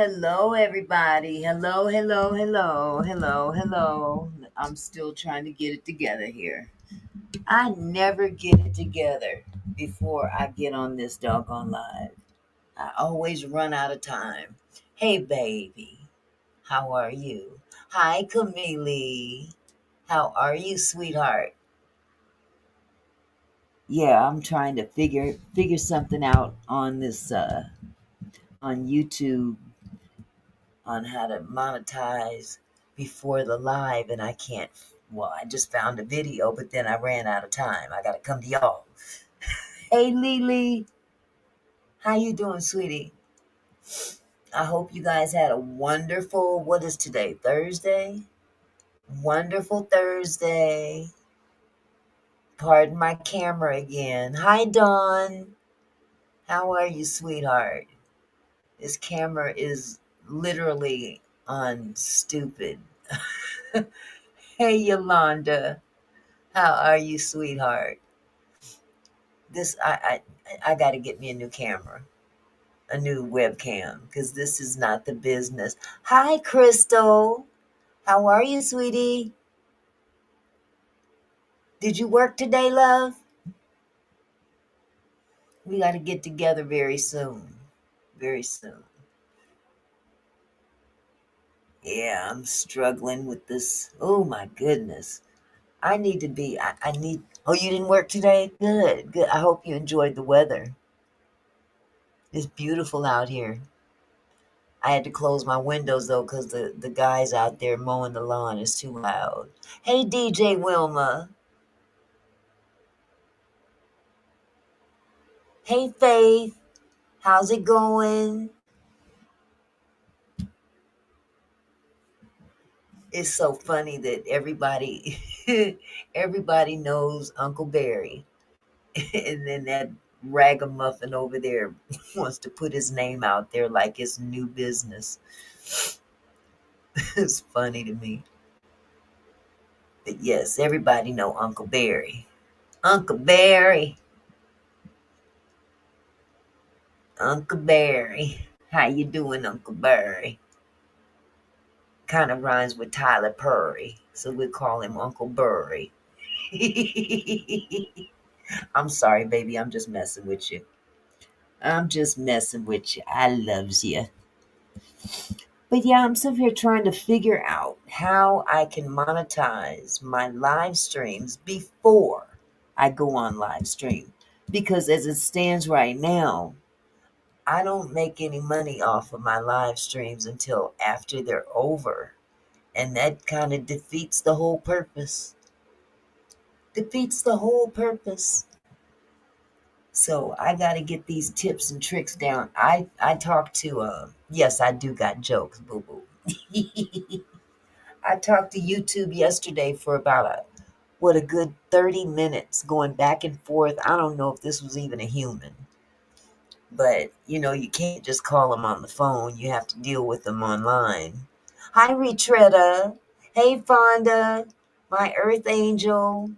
Hello, everybody. Hello, hello, hello, hello, hello. I'm still trying to get it together here. I never get it together before I get on this doggone live. I always run out of time. Hey, baby. How are you? Hi, Camille. How are you, sweetheart? Yeah, I'm trying to figure something out on this on YouTube on how to monetize before the live, and I can't. Well, I just found a video, but then I ran out of time. I gotta come to y'all. Hey, Lily, how you doing, sweetie? I hope you guys had a wonderful. What is today? Thursday. Wonderful Thursday. Pardon my camera again. Hi, Dawn. How are you, sweetheart? This camera is literally on stupid. Hey, Yolanda. How are you, sweetheart? This I got to get me a new camera, a new webcam, because this is not the business. Hi, Crystal. How are you, sweetie? Did you work today, love? We got to get together very soon. Very soon. Yeah, I'm struggling with this. Oh my goodness. I need to be. I need. Oh, you didn't work today? Good, good. I hope you enjoyed the weather. It's beautiful out here. I had to close my windows though because the guys out there mowing the lawn is too loud. Hey, DJ Wilma. Hey, Faith. How's it going? It's so funny that everybody knows Uncle Barry. And then that ragamuffin over there wants to put his name out there like it's new business. It's funny to me. But yes, everybody know Uncle Barry. Uncle Barry. Uncle Barry. How you doing, Uncle Barry? Kind of rhymes with Tyler Perry, so we call him Uncle Burry. I'm sorry, baby. I'm just messing with you. I'm just messing with you. I loves you. But yeah, I'm sitting here trying to figure out how I can monetize my live streams before I go on live stream. Because as it stands right now, I don't make any money off of my live streams until after they're over. And that kind of defeats the whole purpose. Defeats the whole purpose. So I got to get these tips and tricks down. I talked to yes, I do got jokes, boo boo. I talked to YouTube yesterday for about a good 30 minutes going back and forth. I don't know if this was even a human. But you can't just call them on the phone. You have to deal with them online. Hi, Retretta. Hey, Fonda, my Earth Angel.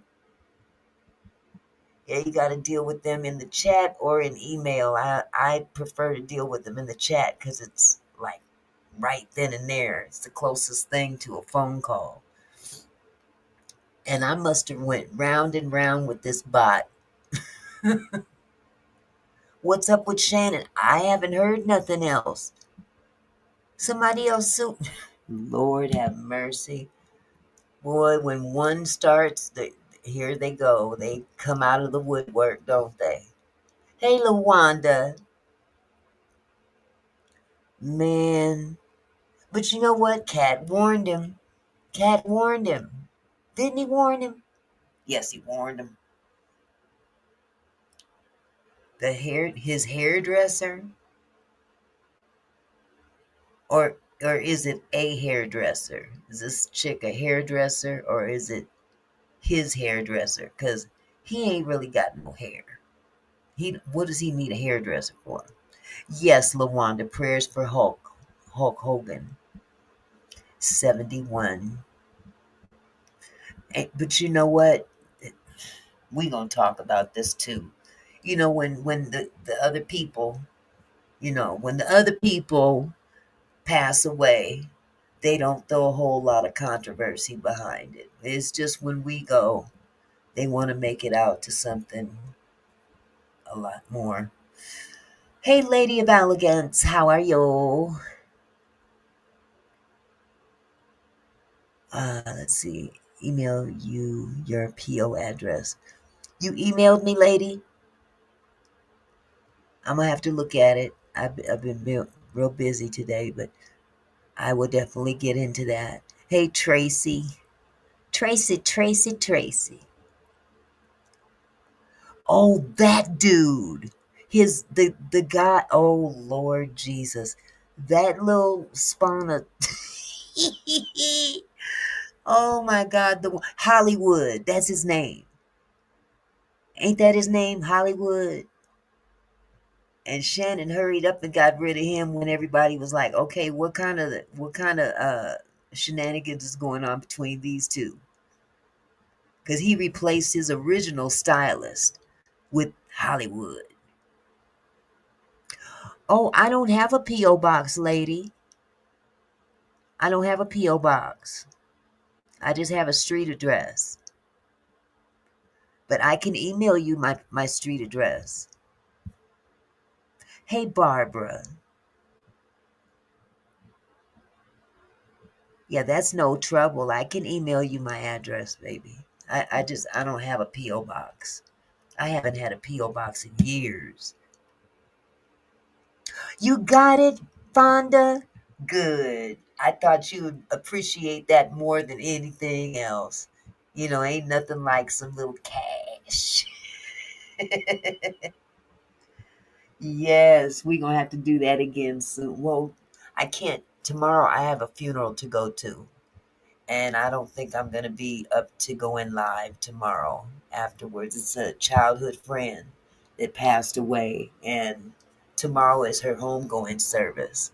Yeah, you got to deal with them in the chat or in email. I prefer to deal with them in the chat because it's like right then and there. It's the closest thing to a phone call. And I must have went round and round with this bot. What's up with Shannon? I haven't heard nothing else. Somebody else soon. Lord have mercy. Boy, when one starts, here they go. They come out of the woodwork, don't they? Hey, LaWanda. Man. But you know what? Cat warned him. Cat warned him. Didn't he warn him? Yes, he warned him. His hairdresser? Or is it a hairdresser? Is this chick a hairdresser or is it his hairdresser? Because he ain't really got no hair. What does he need a hairdresser for? Yes, LaWanda, prayers for Hulk Hogan, 71. But you know what? We gonna talk about this too. When the other people, when the other people pass away, they don't throw a whole lot of controversy behind it. It's just when we go, they want to make it out to something a lot more. Hey, Lady of Elegance, how are you? Let's see. Email you your PO address. You emailed me, lady? I'm going to have to look at it. I've been real busy today, but I will definitely get into that. Hey, Tracy. Tracy. Oh, that dude. The guy. Oh, Lord Jesus. That little spawn of. Oh my God. The Hollywood. That's his name. Ain't that his name? Hollywood. And Shannon hurried up and got rid of him when everybody was like, okay, what kind of shenanigans is going on between these two? Because he replaced his original stylist with Hollywood. Oh, I don't have a P.O. box, lady. I don't have a P.O. box. I just have a street address. But I can email you my street address. Hey, Barbara. Yeah, that's no trouble. I can email you my address, baby. I don't have a P.O. box. I haven't had a P.O. box in years. You got it, Fonda? Good. I thought you'd appreciate that more than anything else. Ain't nothing like some little cash. Yes, we're going to have to do that again soon. Well, I can't. Tomorrow I have a funeral to go to. And I don't think I'm going to be up to going live tomorrow afterwards. It's a childhood friend that passed away, and tomorrow is her homegoing service.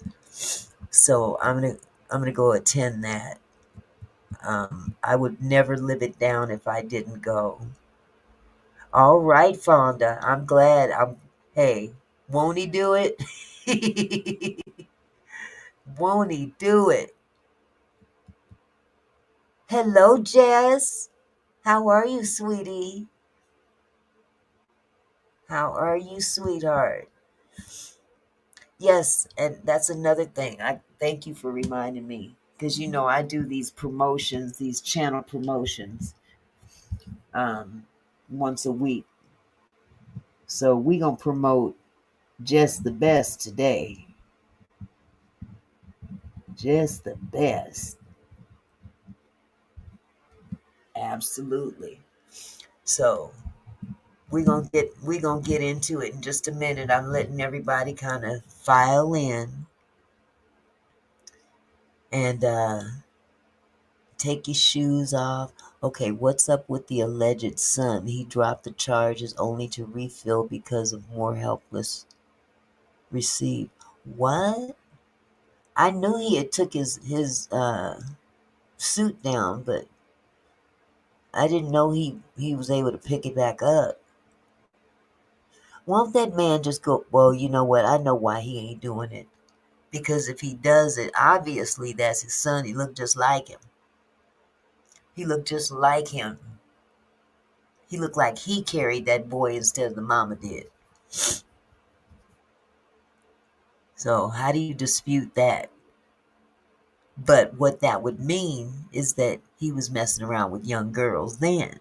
So I'm gonna go attend that. I would never live it down if I didn't go. All right, Fonda. I'm glad. Hey, won't he do it? Won't he do it? Hello, Jess. How are you, sweetie? How are you, sweetheart? Yes, and that's another thing. I thank you for reminding me because I do these promotions, these channel promotions, um, once a week. So we gonna promote just the best today. Just the best. Absolutely. So we gonna get into it in just a minute. I'm letting everybody kind of file in and take your shoes off. Okay, what's up with the alleged son? He dropped the charges only to refill because of more helpless received. What? I knew he had took his suit down, but I didn't know he was able to pick it back up. Won't that man just go, well, you know what? I know why he ain't doing it. Because if he does it, obviously that's his son. He looked just like him. He looked just like him. He looked like he carried that boy instead of the mama did. So how do you dispute that? But what that would mean is that he was messing around with young girls then.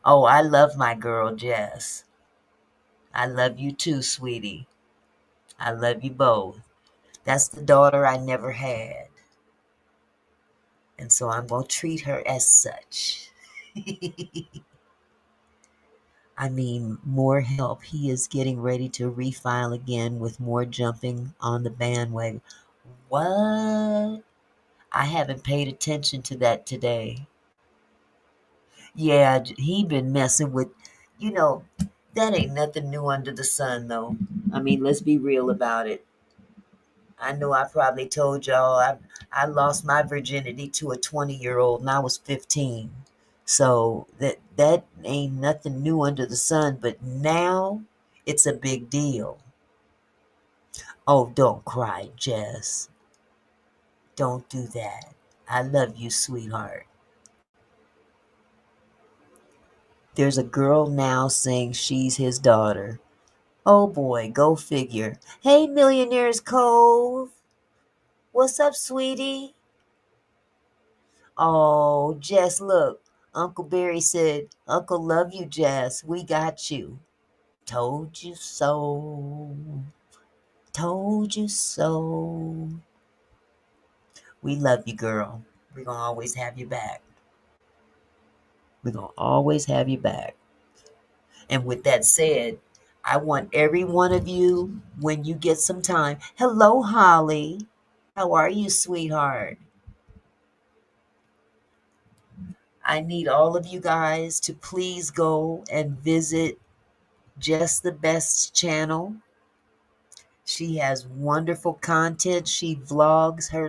Oh, I love my girl, Jess. I love you too, sweetie. I love you both. That's the daughter I never had. And so I'm going to treat her as such. I mean, more help. He is getting ready to refile again with more jumping on the bandwagon. What? I haven't paid attention to that today. Yeah, he been messing with, you know, that ain't nothing new under the sun, though. I mean, let's be real about it. I know I probably told y'all I lost my virginity to a 20-year-old and I was 15. So that ain't nothing new under the sun. But now It's a big deal. Oh, don't cry, Jess. Don't do that. I love you, sweetheart. There's a girl now saying she's his daughter. Oh boy, go figure. Hey, Millionaires Cove. What's up, sweetie? Oh, Jess, look. Uncle Barry said, Uncle love you, Jess. We got you. Told you so. Told you so. We love you, girl. We're going to always have you back. We're going to always have you back. And with that said, I want every one of you, when you get some time, hello, Holly. How are you, sweetheart? I need all of you guys to please go and visit Just the Best channel. She has wonderful content. She vlogs her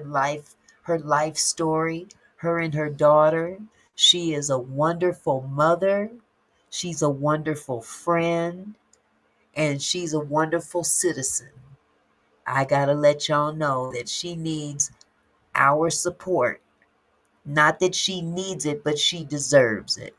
life story, her and her daughter. She is a wonderful mother. She's a wonderful friend, and she's a wonderful citizen. I got to let y'all know that she needs our support. Not that she needs it, but she deserves it.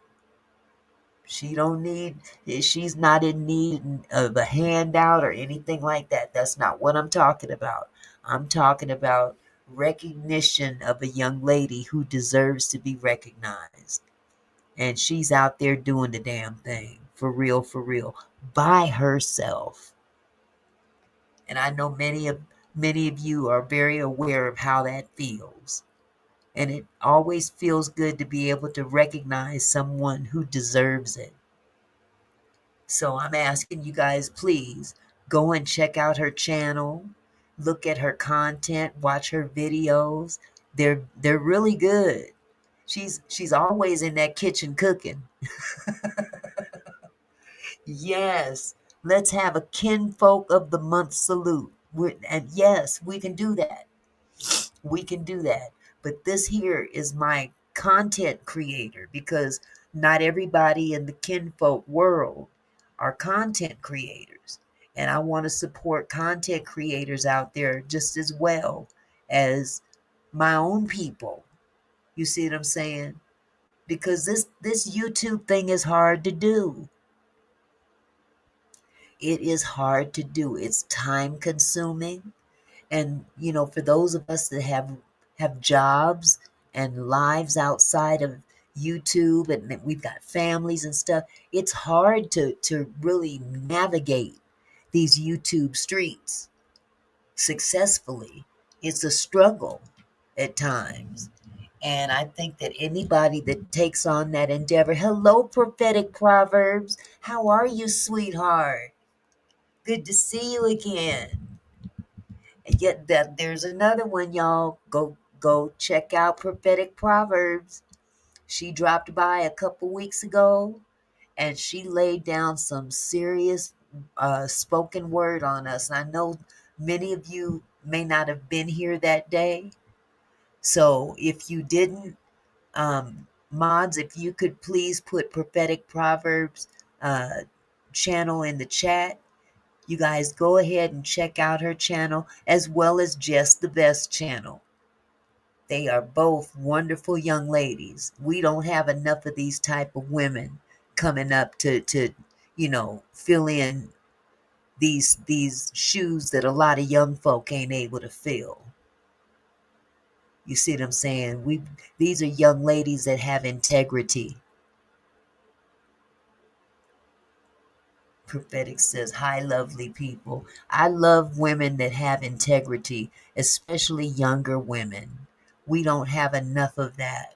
She don't need, she's not in need of a handout or anything like that. That's not what I'm talking about. I'm talking about recognition of a young lady who deserves to be recognized. And she's out there doing the damn thing. For real. By herself. And I know many of you are very aware of how that feels. And it always feels good to be able to recognize someone who deserves it. So I'm asking you guys, please go and check out her channel, look at her content, watch her videos. They're really good. She's always in that kitchen cooking. Yes, let's have a kinfolk of the month salute. And yes, we can do that. We can do that. But this here is my content creator, because not everybody in the kinfolk world are content creators. And I want to support content creators out there just as well as my own people. You see what I'm saying? Because this YouTube thing is hard to do. It is hard to do. It's time consuming. And for those of us that have jobs and lives outside of YouTube, and that we've got families and stuff, it's hard to really navigate these YouTube streets successfully. It's a struggle at times. And I think that anybody that takes on that endeavor, hello, prophetic proverbs, how are you, sweetheart? Good to see you again. Yet that there's another one, y'all. Go check out prophetic proverbs. She dropped by a couple weeks ago, and she laid down some serious spoken word on us. And I know many of you may not have been here that day, so if you didn't, mods, if you could please put prophetic proverbs channel in the chat. You guys go ahead and check out her channel, as well as Just the Best channel. They are both wonderful young ladies. We don't have enough of these type of women coming up to fill in these shoes that a lot of young folk ain't able to fill. You see what I'm saying? These are young ladies that have integrity. Prophetic says, hi, lovely people. I love women that have integrity, especially younger women. We don't have enough of that.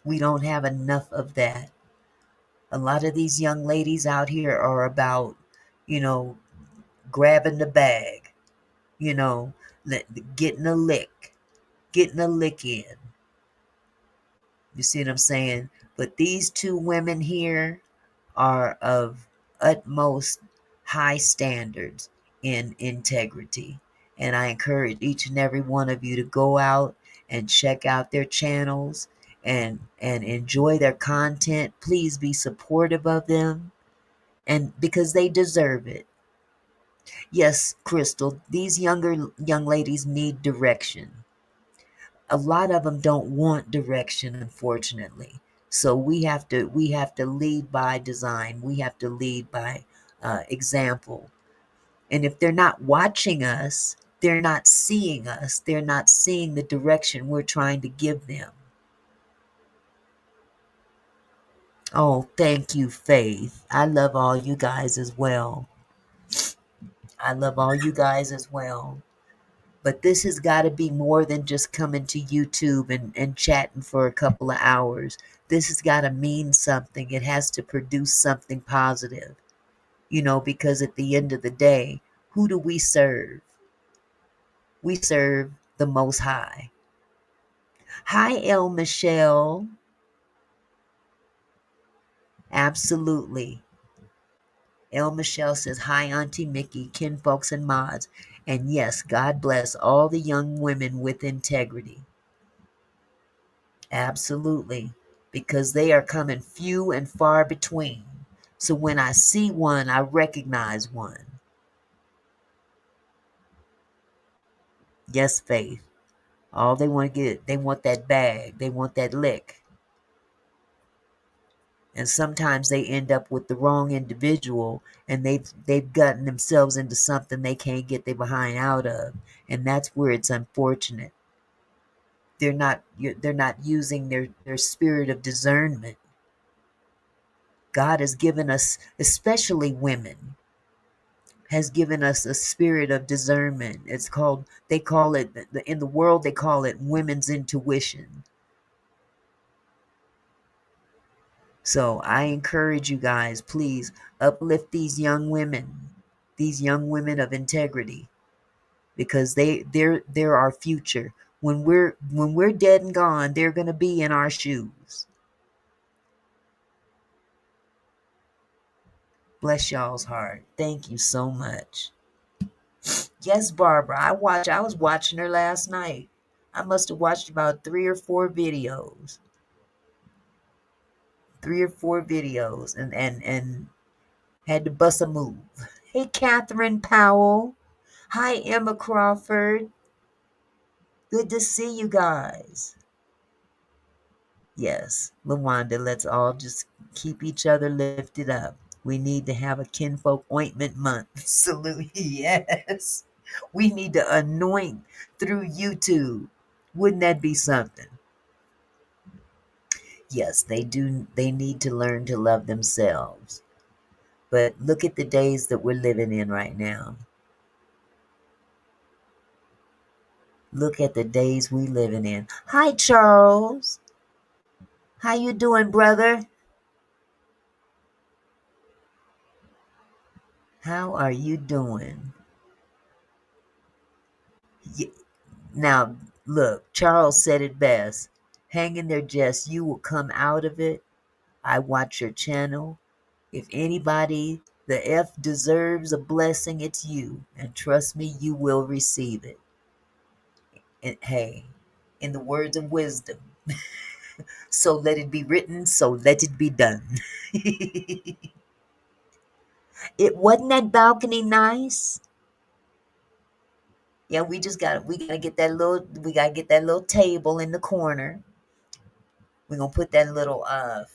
We don't have enough of that. A lot of these young ladies out here are about, grabbing the bag, you know, getting a lick, getting a lick in. You see what I'm saying? But these two women here are of utmost high standards in integrity. And I encourage each and every one of you to go out and check out their channels and enjoy their content. Please be supportive of them. and because they deserve it. Yes, Crystal, these young ladies need direction. A lot of them don't want direction, unfortunately. So we have to lead by design. We have to lead by example. And if they're not watching us, they're not seeing us. They're not seeing the direction we're trying to give them. Oh, thank you, Faith. I love all you guys as well. I love all you guys as well. But this has got to be more than just coming to YouTube and chatting for a couple of hours. This has got to mean something. It has to produce something positive, because at the end of the day, who do we serve? We serve the Most High. Hi, El Michelle. Absolutely. El Michelle says, hi, Auntie Mickey, kinfolks, and mods. And yes, God bless all the young women with integrity. Absolutely. Because they are coming few and far between. So when I see one, I recognize one. Yes, Faith. All they want to get, they want that bag. They want that lick. And sometimes they end up with the wrong individual, and they've gotten themselves into something they can't get their behind out of. And that's where it's unfortunate. They're not using their spirit of discernment. God has given us, especially women, has given us a spirit of discernment. They call it, in the world, they call it women's intuition. So I encourage you guys, please uplift these young women of integrity, because they're our future. When we're dead and gone, they're going to be in our shoes. Bless y'all's heart. Thank you so much. Yes, Barbara, I was watching her last night. I must have watched about 3 or 4 videos. 3 or 4 videos, and had to bust a move. Hey, Catherine Powell. Hi, Emma Crawford. Good to see you guys. Yes, Lawanda, let's all just keep each other lifted up. We need to have a kinfolk ointment month. Salute. Yes. We need to anoint through YouTube. Wouldn't that be something? Yes, they do. They need to learn to love themselves. But look at the days that we're living in right now. Look at the days we living in. Hi, Charles. How you doing, brother? How are you doing? Now, look, Charles said it best. Hang in there, Jess. You will come out of it. I watch your channel. If anybody, the F deserves a blessing, it's you. And trust me, you will receive it. And hey, in the words of wisdom, so let it be written, so let it be done. It wasn't that balcony nice? Yeah, we gotta get that little table in the corner. We're gonna put that little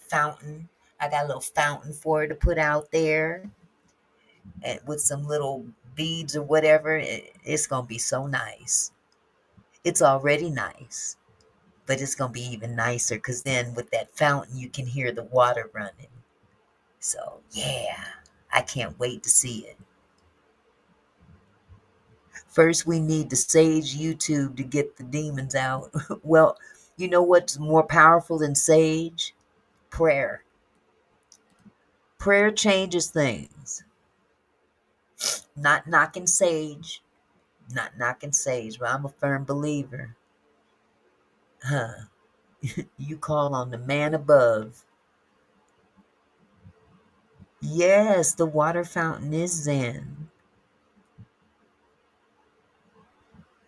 fountain. I got a little fountain for her to put out there, and with some little beads or whatever. It's gonna be so nice. It's already nice, but it's gonna be even nicer because then with that fountain you can hear the water running. So yeah, I can't wait to see it. First, we need to sage YouTube to get the demons out. Well, you know what's more powerful than sage? Prayer. Prayer changes things. Not knocking sage. Not knocking sage, but I'm a firm believer. Huh. You call on the man above. Yes, the water fountain is Zen.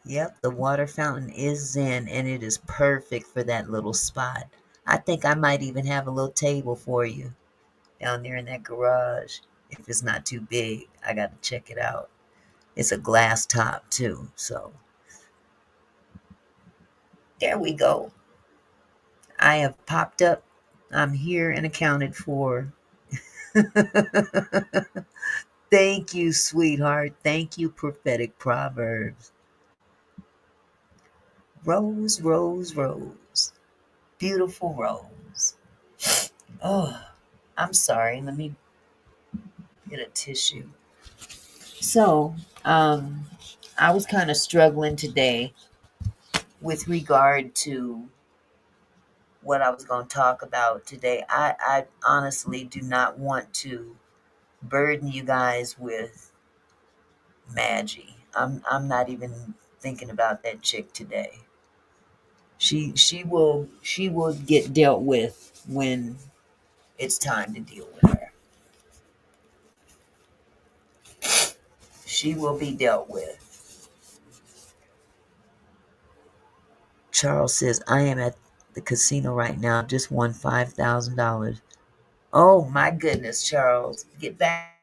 Yep, the water fountain is Zen, and it is perfect for that little spot. I think I might even have a little table for you down there in that garage. If it's not too big, I got to check it out. It's a glass top too. So there we go. I have popped up. I'm here and accounted for. Thank you, sweetheart. Thank you, prophetic proverbs. Rose, rose, rose. Beautiful rose. Oh, I'm sorry. Let me get a tissue. So, I was kind of struggling today with regard to what I was going to talk about today. I honestly do not want to burden you guys with Maggie. I'm not even thinking about that chick today. She will get dealt with when it's time to deal with her. She will be dealt with. Charles says, I am at the casino right now. Just won $5,000. Oh my goodness, Charles. Get back.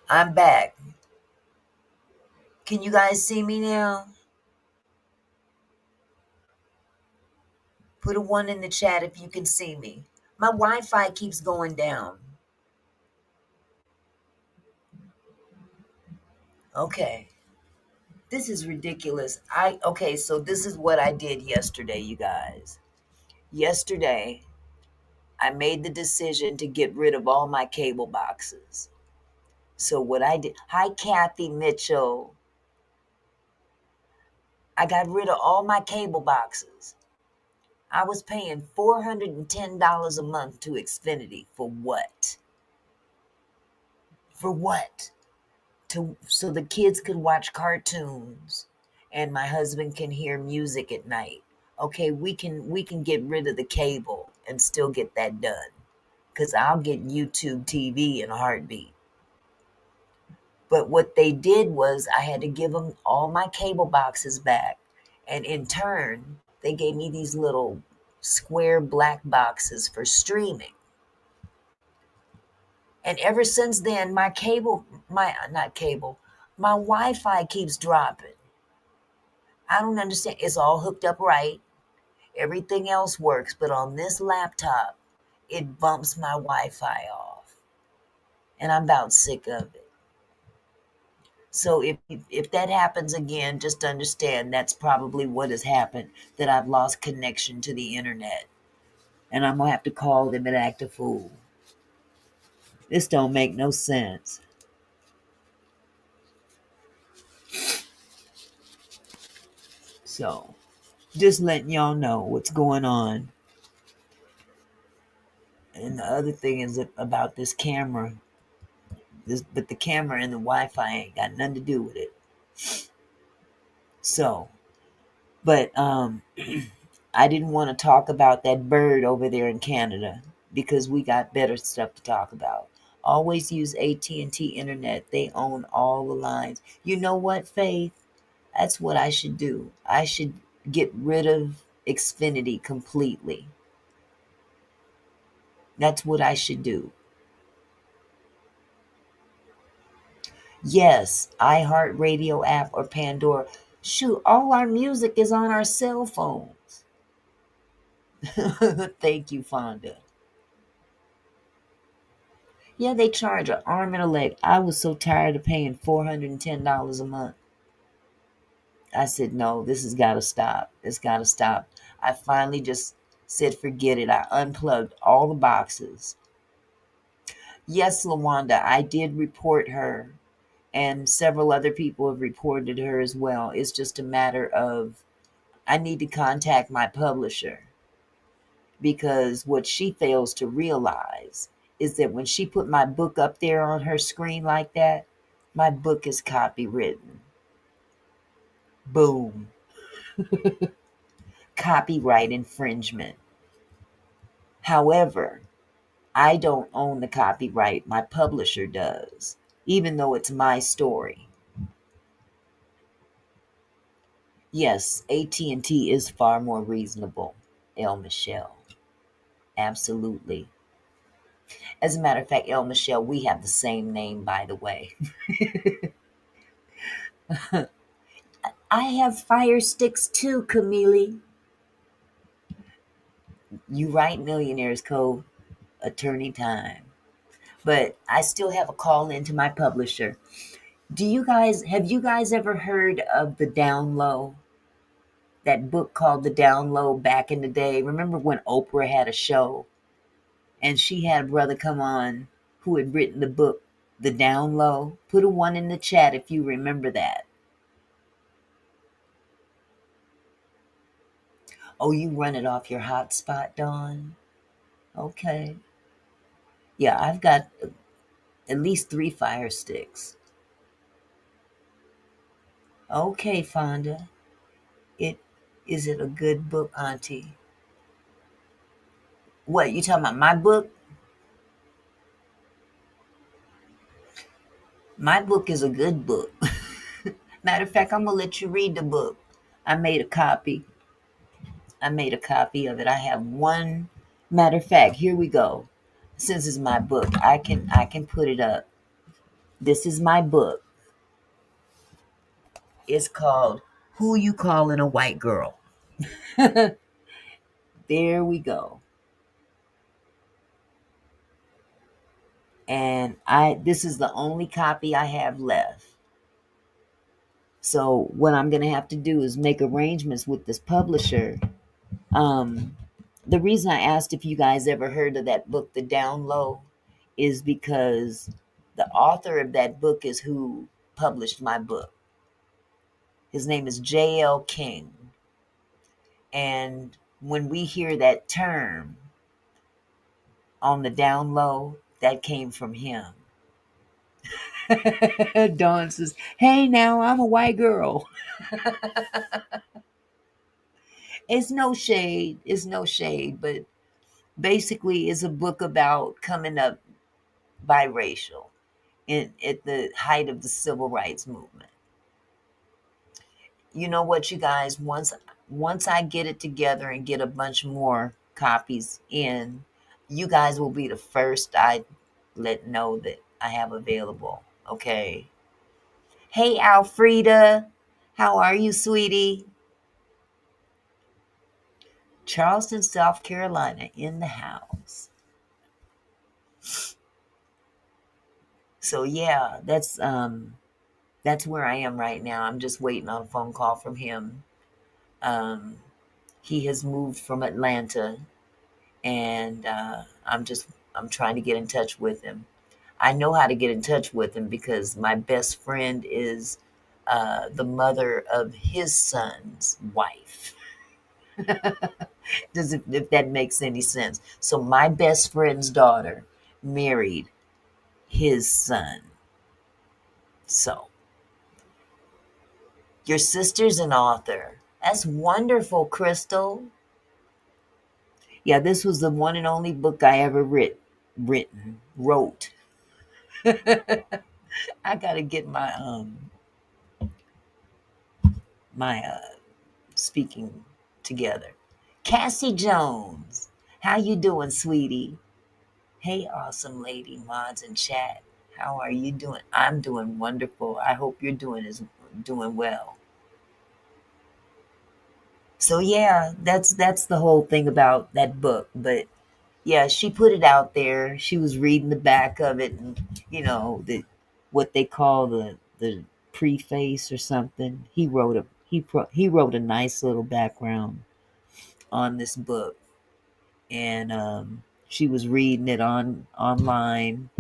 I'm back. Can you guys see me now? Put a one in the chat if you can see me. My Wi-Fi keeps going down. Okay. This is ridiculous. So this is what I did yesterday, you guys. Yesterday, I made the decision to get rid of all my cable boxes. So what I did, hi Kathy Mitchell. I got rid of all my cable boxes. I was paying $410 a month to Xfinity for what? For what? so the kids could watch cartoons and my husband can hear music at night. Okay, we can get rid of the cable and still get that done, because I'll get YouTube TV in a heartbeat. But what they did was I had to give them all my cable boxes back, and in turn they gave me these little square black boxes for streaming. And ever since then, my cable, my not cable, my Wi-Fi keeps dropping. I don't understand. It's all hooked up right. Everything else works, but on this laptop, it bumps my Wi-Fi off, and I'm about sick of it. So if that happens again, just understand that's probably what has happened. That I've lost connection to the internet, and I'm gonna have to call them and act a fool. This don't make no sense. So, just letting y'all know what's going on. And the other thing is about this camera. But the camera and the Wi-Fi ain't got nothing to do with it. So, but I didn't want to talk about that bird over there in Canada because we got better stuff to talk about. Always use AT&T Internet. They own all the lines. You know what, Faith? That's what I should do. I should get rid of Xfinity completely. That's what I should do. Yes, iHeartRadio app or Pandora. Shoot, all our music is on our cell phones. Thank you, Fonda. Yeah, they charge an arm and a leg. I was so tired of paying $410 a month. I said, no, this has got to stop. It's got to stop. I finally just said, forget it. I unplugged all the boxes. Yes, Lawanda, I did report her, and several other people have reported her as well. It's just a matter of I need to contact my publisher, because what she fails to realize is that when she put my book up there on her screen like that, my book is copywritten. Boom. Copyright infringement. However, I don't own the copyright. My publisher does, even though it's my story. Yes, AT&T is far more reasonable, El Michelle. Absolutely. As a matter of fact, El Michelle, we have the same name, by the way. I have fire sticks too, Camille. You right, Millionaires Cove, attorney time. But I still have a call into my publisher. Have you guys ever heard of The Down Low? That book called The Down Low back in the day. Remember when Oprah had a show and she had a brother come on who had written the book The Down Low? Put a 1 in the chat if you remember that. Oh, you run it off your hotspot, Dawn? Okay. Yeah, I've got at least 3 fire sticks. Okay, Fonda. Is it a good book, Auntie? What, you talking about my book? My book is a good book. Matter of fact, I'm gonna let you read the book. I made a copy. I made a copy of it. I have one. Matter of fact, here we go. Since it's my book, I can put it up. This is my book. It's called Who You Calling a White Girl. There we go. And this is the only copy I have left. So what I'm gonna have to do is make arrangements with this publisher. The reason I asked if you guys ever heard of that book, The Down Low, is because the author of that book is who published my book. His name is J.L. King. And when we hear that term on the down low, that came from him. Dawn says, "Hey, now I'm a white girl." It's no shade. It's no shade, but basically, it's a book about coming up biracial at the height of the civil rights movement. You know what, you guys? Once I get it together and get a bunch more copies in, you guys will be the first I let know that I have available. Okay. Hey, Alfreda, how are you, sweetie? Charleston, South Carolina, in the house. So yeah, that's where I am right now. I'm just waiting on a phone call from him. Um, he has moved from Atlanta, and I'm trying to get in touch with him. I know how to get in touch with him because my best friend is the mother of his son's wife. If that makes any sense. So my best friend's daughter married his son. So your sister's an author. That's wonderful, Crystal. Yeah, this was the one and only book I ever wrote. I gotta get my speaking together. Cassie Jones, how you doing, sweetie? Hey, awesome lady, mods and chat. How are you doing? I'm doing wonderful. I hope you're doing well. So yeah, that's the whole thing about that book. But yeah, she put it out there. She was reading the back of it, and the what they call the preface or something. He wrote a nice little background on this book, and she was reading it online,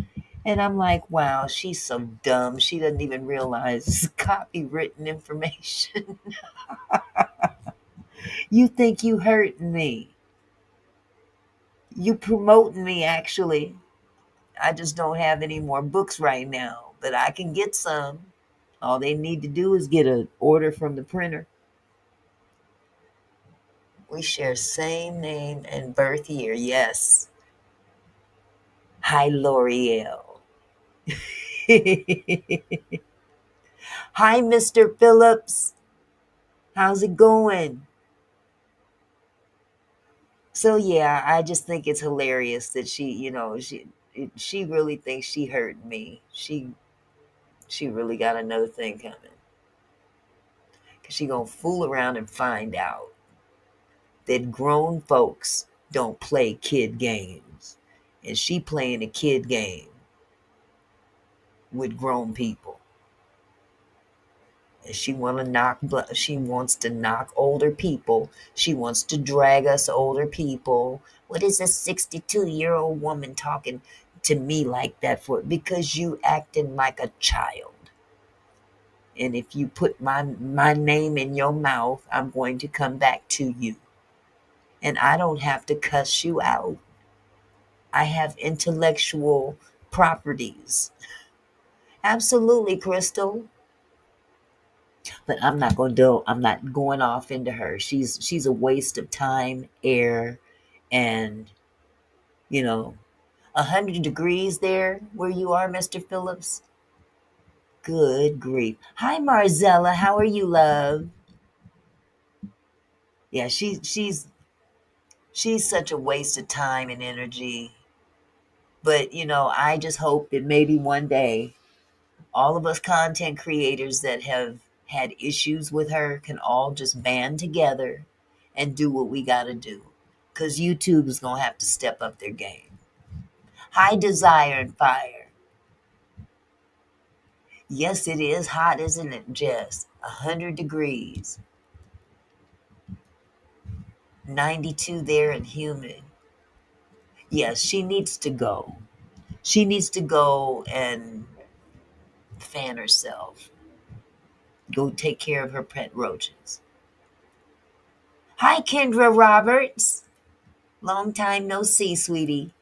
and I'm like, wow, she's so dumb. She doesn't even realize it's copywritten information. You think you hurting me? You promoting me, actually. I just don't have any more books right now, but I can get some. All they need to do is get an order from the printer. We share same name and birth year. Yes. Hi, L'Oreal. Hi, Mr. Phillips. How's it going? So yeah, I just think it's hilarious that she really thinks she hurt me. She really got another thing coming. 'Cause she gonna fool around and find out that grown folks don't play kid games, and she playing a kid game with grown people. And she wants to knock older people. She wants to drag us older people. What is a 62-year-old woman talking to me like that for? Because you acting like a child. And if you put my name in your mouth, I'm going to come back to you. And I don't have to cuss you out. I have intellectual properties. Absolutely, Crystal. But I'm not going off into her. She's a waste of time, air, and you know, 100 degrees there where you are, Mr. Phillips. Good grief. Hi, Marzella. How are you, love? Yeah, she's such a waste of time and energy. But I just hope that maybe one day all of us content creators that have had issues with her can all just band together and do what we got to do. Because YouTube is going to have to step up their game. High desire and fire. Yes, it is hot, isn't it, Jess? 100 degrees. 92 there and humid. Yes, she needs to go. She needs to go and fan herself. Go take care of her pet roaches. Hi, Kendra Roberts. Long time no see, sweetie.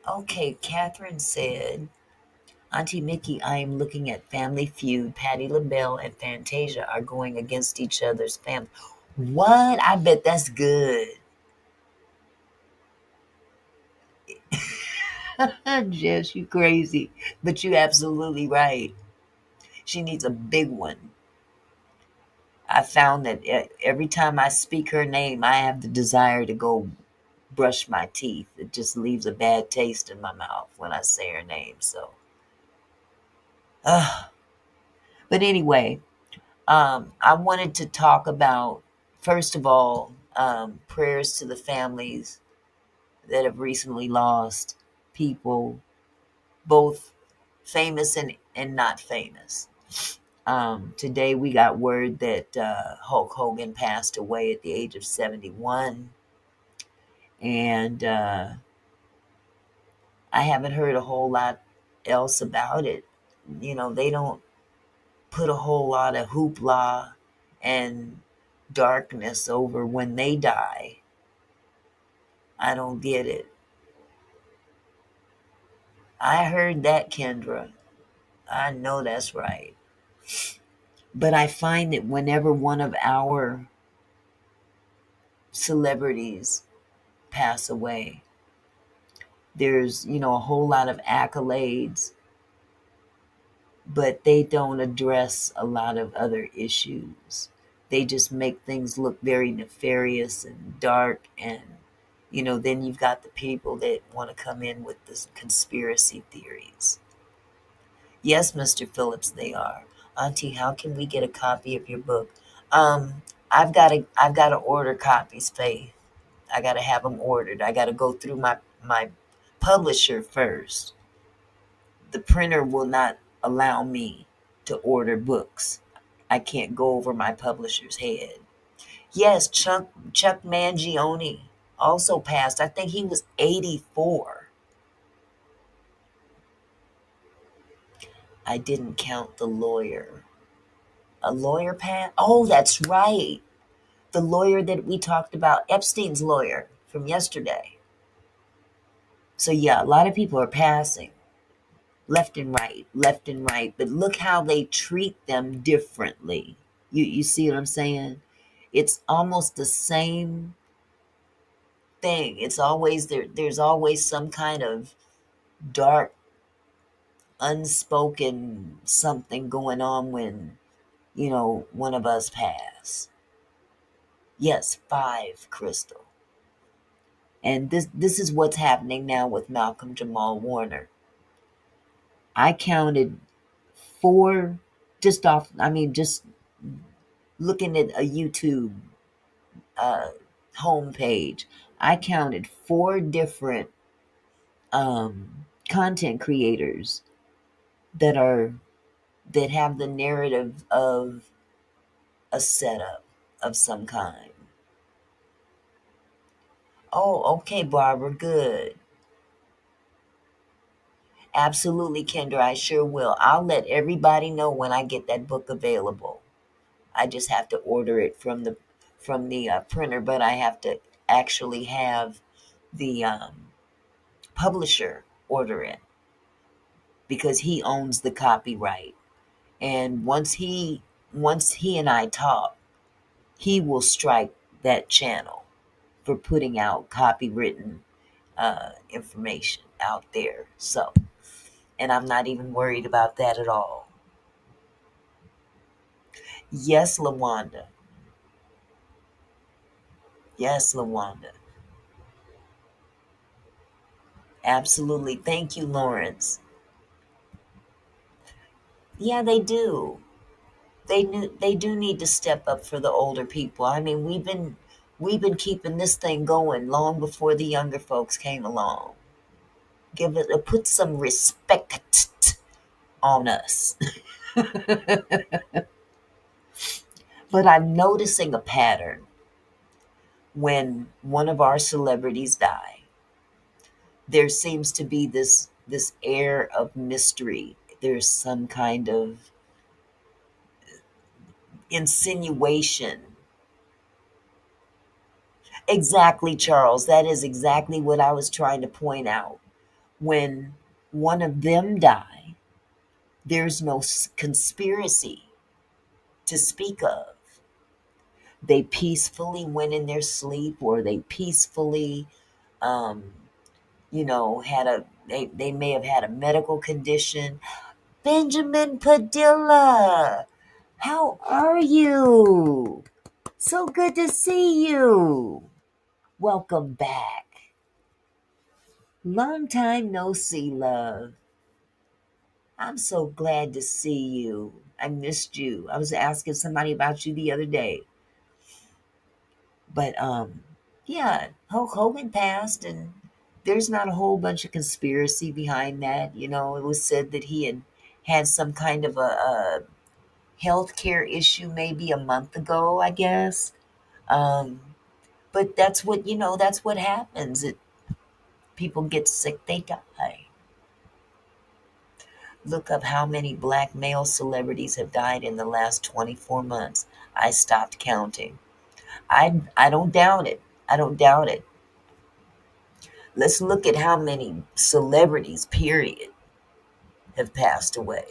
Okay, Catherine said, Auntie Mickey, I am looking at Family Feud. Patti LaBelle and Fantasia are going against each other's family. What? I bet that's good. Jess, you crazy. But you absolutely right. She needs a big one. I found that every time I speak her name, I have the desire to go brush my teeth. It just leaves a bad taste in my mouth when I say her name. So, uh, but anyway, I wanted to talk about, first of all, prayers to the families that have recently lost people, both famous and not famous. Today we got word that Hulk Hogan passed away at the age of 71. And I haven't heard a whole lot else about it. They don't put a whole lot of hoopla and darkness over when they die. I don't get it. I heard that, Kendra. I know that's right. But I find that whenever one of our celebrities pass away, there's, a whole lot of accolades, but they don't address a lot of other issues. They just make things look very nefarious and dark. And, then you've got the people that want to come in with this conspiracy theories. Yes, Mr. Phillips, they are. Auntie, how can we get a copy of your book? I've got to order copies, Faith. I got to have them ordered. I got to go through my publisher first. The printer will not allow me to order books. I can't go over my publisher's head. Yes, Chuck Mangione also passed. I think he was 84. I didn't count the lawyer. A lawyer passed? Oh, that's right. The lawyer that we talked about, Epstein's lawyer from yesterday. So yeah, a lot of people are passing left and right, left and right. But look how they treat them differently. You see what I'm saying? It's almost the same thing. It's always there's always some kind of dark, unspoken something going on when, one of us pass. Yes, 5, Crystal. And this is what's happening now with Malcolm Jamal Warner. I counted 4 just looking at a YouTube uh, homepage. I counted 4 different content creators that have the narrative of a setup of some kind. Oh, okay, Barbara, good. Absolutely, Kendra, I sure will. I'll let everybody know when I get that book available. I just have to order it from the printer, but I have to actually have the publisher order it because he owns the copyright. And once he and I talk, he will strike that channel for putting out copywritten information out there. So, and I'm not even worried about that at all. Yes, Lawanda. Yes, Lawanda. Absolutely. Thank you, Lawrence. Yeah, they do. They do need to step up for the older people. I mean, we've been keeping this thing going long before the younger folks came along. Put some respect on us. But I'm noticing a pattern when one of our celebrities die. There seems to be this air of mystery. There's some kind of insinuation. Exactly, Charles. That is exactly what I was trying to point out. when one of them die, there's no conspiracy to speak of. They peacefully went in their sleep, or they peacefully, um, they may have had a medical condition. Benjamin Padilla, how are you? So good to see you. Welcome back. Long time no see, love. I'm so glad to see you. I missed you. I was asking somebody about you the other day. But yeah, Hulk Hogan passed, and there's not a whole bunch of conspiracy behind that. It was said that he had some kind of a health care issue maybe a month ago, I guess. Um, but that's what happens. People get sick, they die. Look up how many black male celebrities have died in the last 24 months. I stopped counting. I don't doubt it. I don't doubt it. Let's look at how many celebrities, period, have passed away.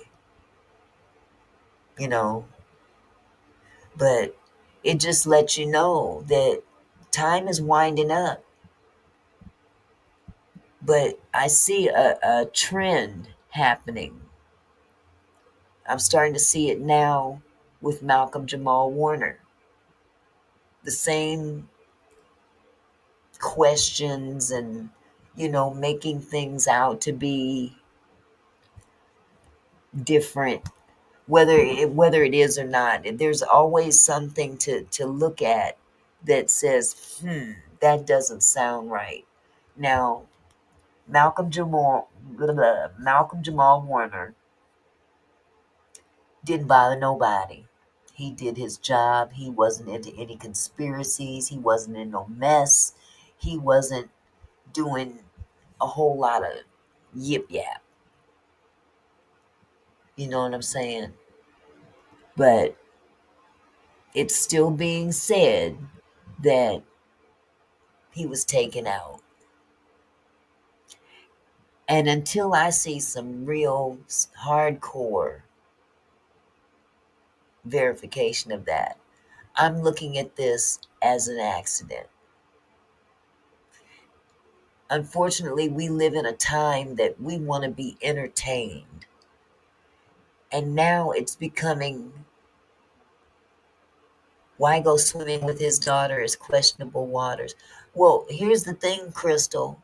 You know, but it just lets you know that time is winding up. But I see a trend happening. I'm starting to see it now with Malcolm Jamal Warner. The same questions and, making things out to be different, whether it is or not. There's always something to look at that says, that doesn't sound right. Now, Malcolm Jamal Warner didn't bother nobody. He did his job. He wasn't into any conspiracies. He wasn't in no mess. He wasn't doing a whole lot of yip yap. You know what I'm saying? But it's still being said that he was taken out. And until I see some real hardcore verification of that, I'm looking at this as an accident. Unfortunately, we live in a time that we want to be entertained. And now it's becoming, why go swimming with his daughter is questionable waters. Well, here's the thing, Crystal.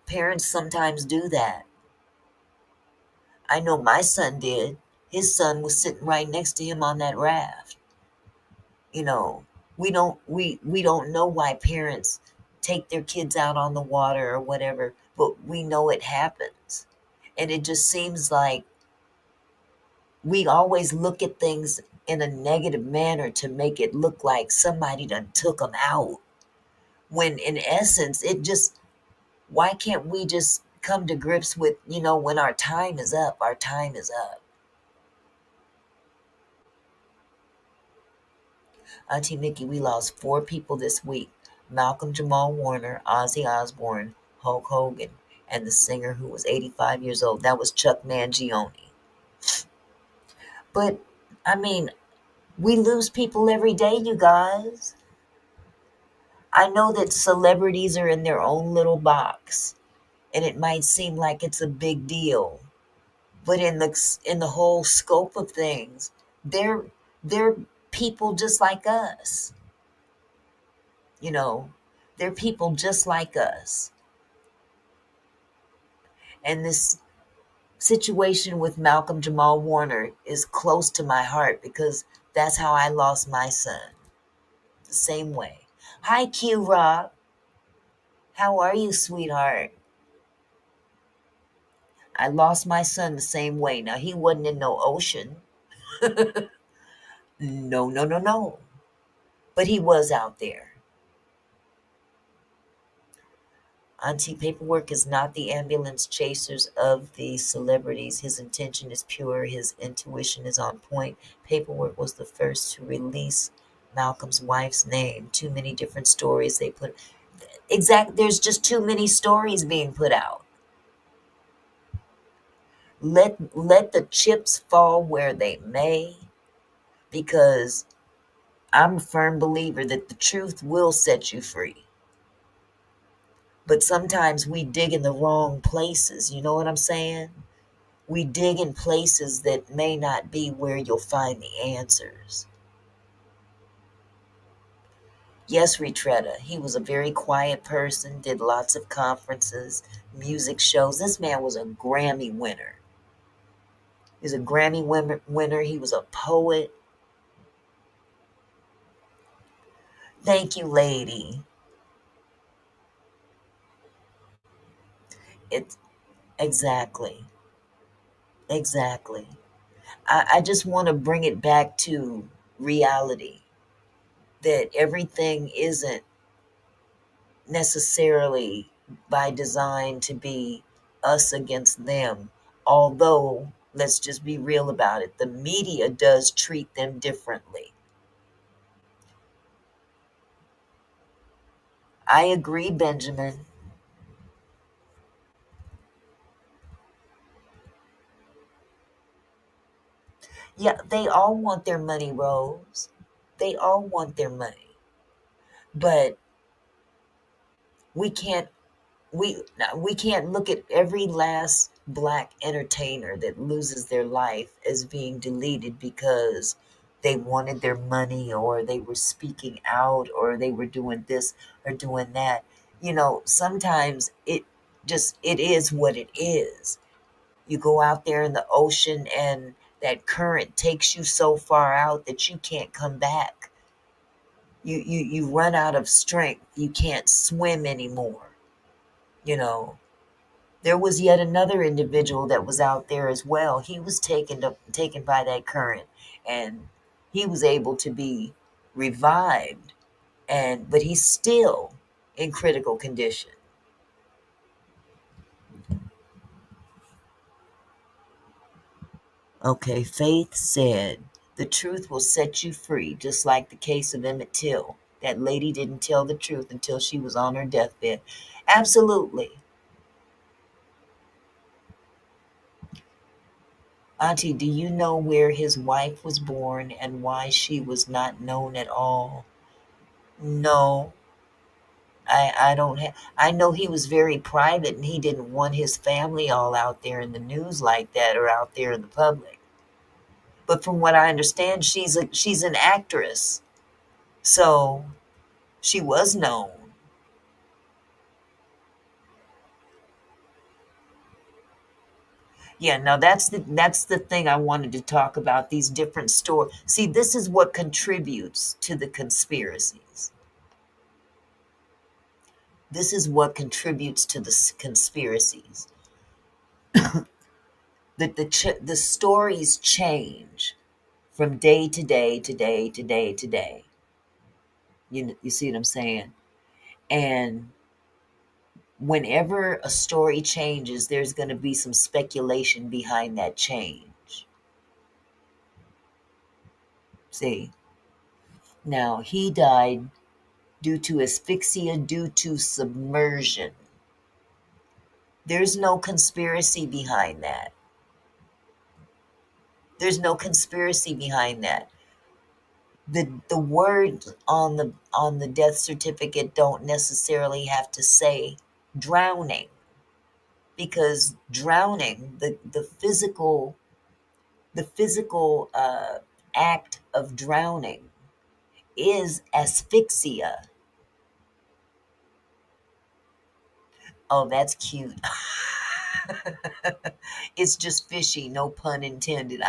Parents sometimes do that. I know my son did. His son was sitting right next to him on that raft. You know, we don't know why parents take their kids out on the water or whatever, but we know it happens. And it just seems like we always look at things in a negative manner to make it look like somebody done took them out. When in essence, why can't we just come to grips with, when our time is up, our time is up. Auntie Mickey, we lost 4 people this week. Malcolm Jamal Warner, Ozzy Osbourne, Hulk Hogan, and the singer who was 85 years old. That was Chuck Mangione. But, I mean, we lose people every day, you guys. I know that celebrities are in their own little box, and it might seem like it's a big deal. But in the whole scope of things, they're people just like us. They're people just like us. And this situation with Malcolm Jamal Warner is close to my heart because that's how I lost my son. The same way. Hi, Q Rock. How are you, sweetheart? I lost my son the same way. Now, he wasn't in no ocean. No, no, no, no. But he was out there. Auntie, paperwork is not the ambulance chasers of the celebrities. His intention is pure. His intuition is on point. Paperwork was the first to release Malcolm's wife's name. Too many different stories they put. There's just too many stories being put out. let the chips fall where they may, because I'm a firm believer that the truth will set you free. But sometimes we dig in the wrong places. You know what I'm saying? We dig in places that may not be where you'll find the answers. Yes, Retretta, he was a very quiet person, did lots of conferences, music shows. This man was a Grammy winner. He was a winner. He was a poet. Thank you, lady. It's exactly, exactly. I just want to bring it back to reality, that everything isn't necessarily by design to be us against them. Although, let's just be real about it, the media does treat them differently. I agree, Benjamin. Yeah, they all want their money, Rose. They all want their money. But we can't we we can't look at every last black entertainer that loses their life as being deleted because they wanted their money, or they were speaking out, or they were doing this or doing that. Sometimes it is what it is. You go out there in the ocean, and that current takes you so far out that you can't come back. You run out of strength. You can't swim anymore. you know There was yet another individual that was out there as well. He was taken by that current, and he was able to be revived, but he's still in critical condition. Okay, Faith said, the truth will set you free, just like the case of Emmett Till. That lady didn't tell the truth until she was on her deathbed. Absolutely. Auntie, do you know where his wife was born and why she was not known at all? No, I don't have. I know he was very private, and he didn't want his family all out there in the news like that, or out there in the public. But from what I understand, she's an actress, so she was known. Yeah, now that's the thing I wanted to talk about. These different stories. See, this is what contributes to the conspiracies. This is what contributes to the conspiracies. The stories change from day to day to day to day to day. You see what I'm saying? And whenever a story changes, there's going to be some speculation behind that change. See? Now, he died due to asphyxia, due to submersion. There's no conspiracy behind that. There's no conspiracy behind that. The words on the death certificate don't necessarily have to say drowning, because drowning, the physical act of drowning is asphyxia. Oh, that's cute. It's just fishy, no pun intended.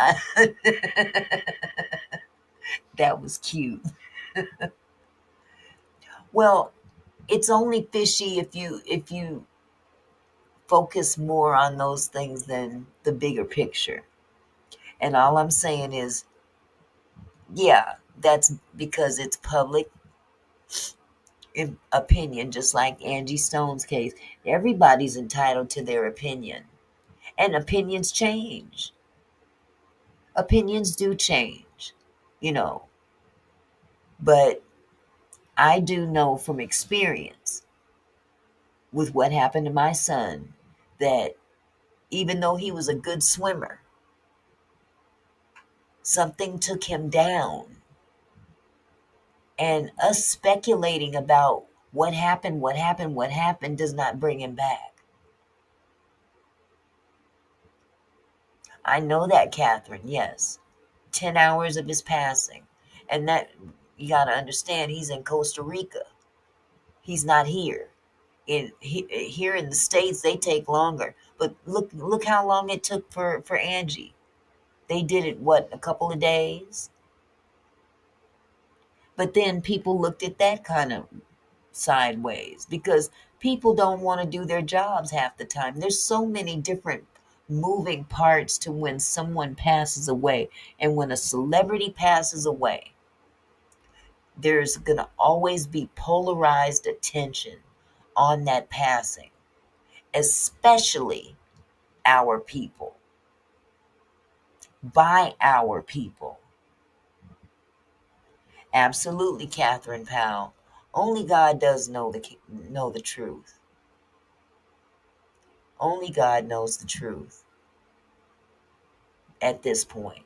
That was cute. Well, it's only fishy if you focus more on those things than the bigger picture. And all I'm saying is, yeah, that's because it's public opinion, just like Angie Stone's case. Everybody's entitled to their opinion, and opinions change. Opinions do change, you know. But I do know from experience with what happened to my son that even though he was a good swimmer. Something took him down. And us speculating about what happened does not bring him back. I know that, Catherine, yes. 10 hours of his passing. And that, you got to understand, he's in Costa Rica. He's not here. Here in the States, they take longer. But look how long it took for Angie. They did it, what, a couple of days? But then people looked at that kind of sideways because people don't want to do their jobs half the time. There's so many different moving parts to when someone passes away. And when a celebrity passes away, there's going to always be polarized attention on that passing, especially our people, by our people. Absolutely, Catherine Powell. Only God does know the truth. Only God knows the truth at this point.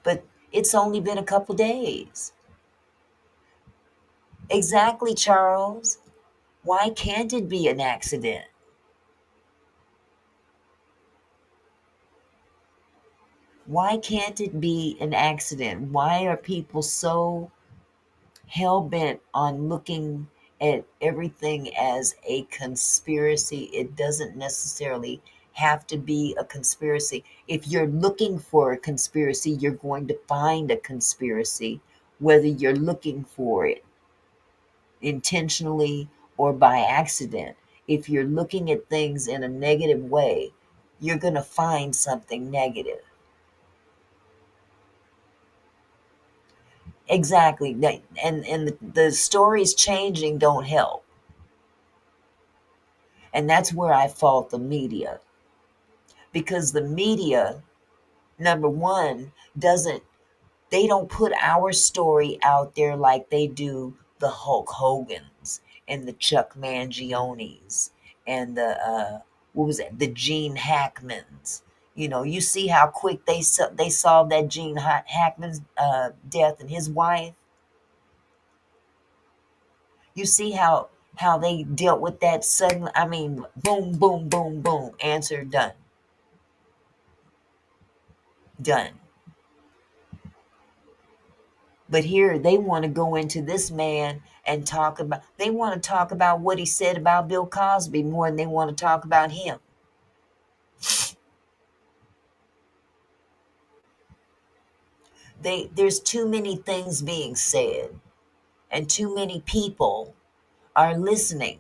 But it's only been a couple days. Exactly, Charles. Why can't it be an accident? Why can't it be an accident? Why are people so hell bent on looking at everything as a conspiracy? It doesn't necessarily have to be a conspiracy. If you're looking for a conspiracy, you're going to find a conspiracy, whether you're looking for it intentionally or by accident. If you're looking at things in a negative way, you're going to find something negative. Exactly. And the stories changing don't help. And that's where I fault the media. Because the media, number one, doesn't they don't put our story out there like they do the Hulk Hogan's and the Chuck Mangionis and the what was it, the Gene Hackmans. You see how quick they solved that Gene Hackman's death and his wife. You see how they dealt with that sudden. I mean, boom, boom, boom, boom. Answer done, done. But here they want to go into this man and they want to talk about what he said about Bill Cosby more than they want to talk about him. There's too many things being said and too many people are listening.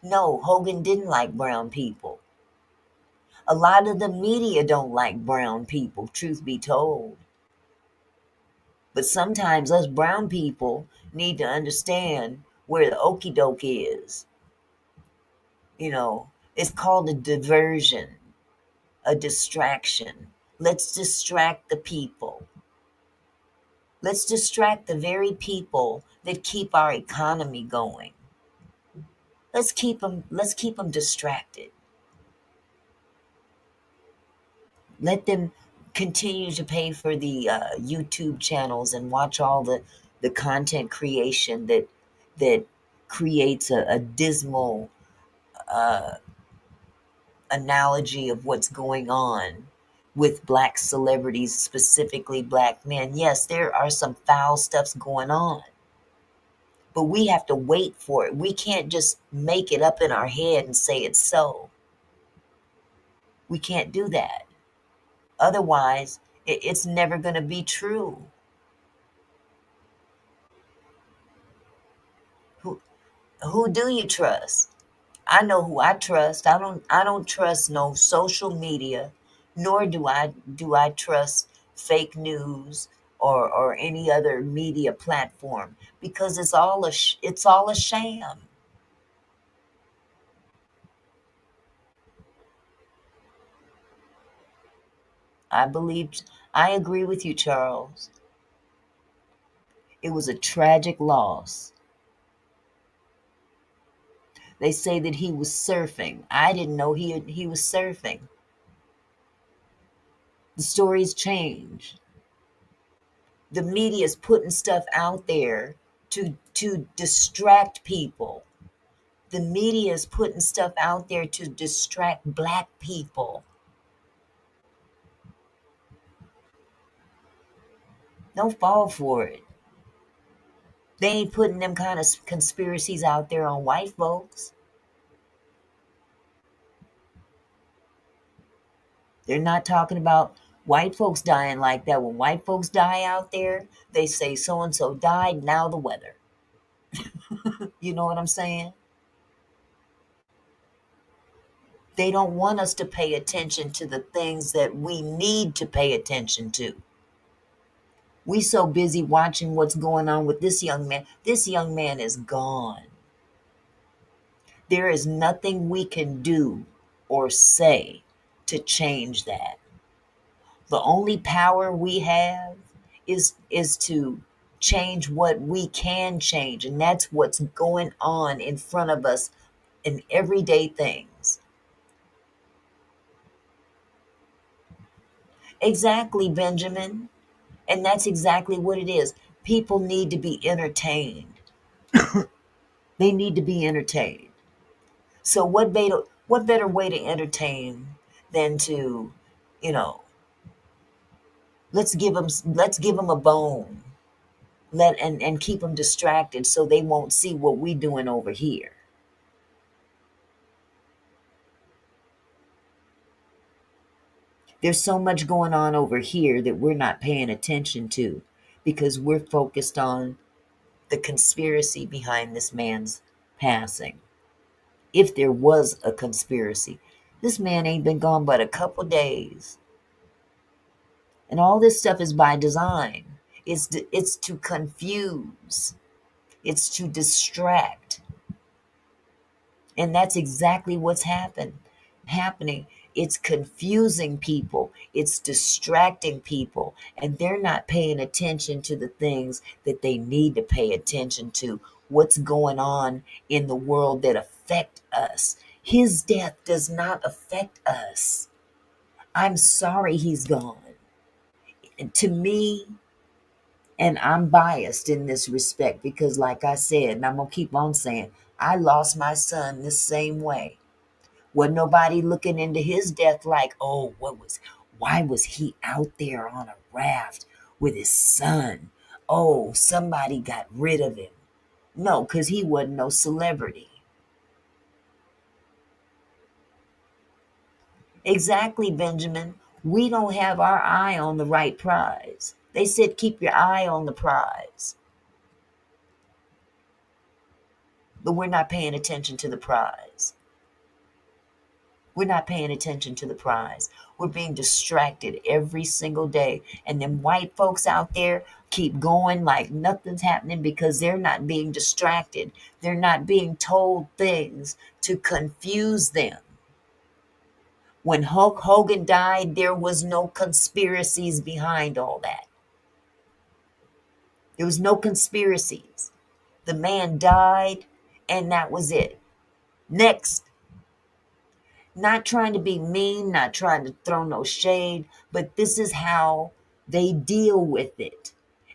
No, Hogan didn't like brown people. A lot of the media don't like brown people, truth be told. But sometimes us brown people need to understand where the okie doke is. It's called a diversion, a distraction. Let's distract the people. Let's distract the very people that keep our economy going. Let's keep them distracted. Let them continue to pay for the YouTube channels and watch all the content creation that creates a dismal analogy of what's going on with black celebrities, specifically black men. Yes, there are some foul stuffs going on, but we have to wait for it. We can't just make it up in our head and say it's so. We can't do that. Otherwise, it's never going to be true. Who who do you trust? I know who I trust. I don't trust no social media, nor do I trust fake news or any other media platform because it's all a sham. I believe I agree with you, Charles. It was a tragic loss. They say that he was surfing. I didn't know he was surfing. The stories change. The media is putting stuff out there to distract people. The media is putting stuff out there to distract black people. Don't fall for it. They ain't putting them kind of conspiracies out there on white folks. They're not talking about white folks dying like that. When white folks die out there, they say so and so died, now the weather. You know what I'm saying? They don't want us to pay attention to the things that we need to pay attention to. We so busy watching what's going on with this young man. This young man is gone. There is nothing we can do or say to change that. The only power we have is to change what we can change, and that's what's going on in front of us in everyday things. Exactly, Benjamin. And that's exactly what it is. People need to be entertained. They need to be entertained. So what better way to entertain than to, you know, let's give them a bone. And keep them distracted so they won't see what we doing over here. There's so much going on over here that we're not paying attention to because we're focused on the conspiracy behind this man's passing. If there was a conspiracy, this man ain't been gone but a couple days. And all this stuff is by design. It's to confuse. It's to distract. And that's exactly what's happening. It's confusing people. It's distracting people. And they're not paying attention to the things that they need to pay attention to. What's going on in the world that affect us. His death does not affect us. I'm sorry he's gone. And to me, and I'm biased in this respect because like I said, and I'm going to keep on saying, I lost my son the same way. Wasn't nobody looking into his death like, oh, why was he out there on a raft with his son? Oh, somebody got rid of him. No, because he wasn't no celebrity. Exactly, Benjamin. We don't have our eye on the right prize. They said keep your eye on the prize. But we're not paying attention to the prize. We're not paying attention to the prize. We're being distracted every single day. And then white folks out there keep going like nothing's happening because they're not being distracted. They're not being told things to confuse them. When Hulk Hogan died, there was no conspiracies behind all that. There was no conspiracies. The man died, and that was it. Next. Not trying to be mean, not trying to throw no shade, but this is how they deal with it.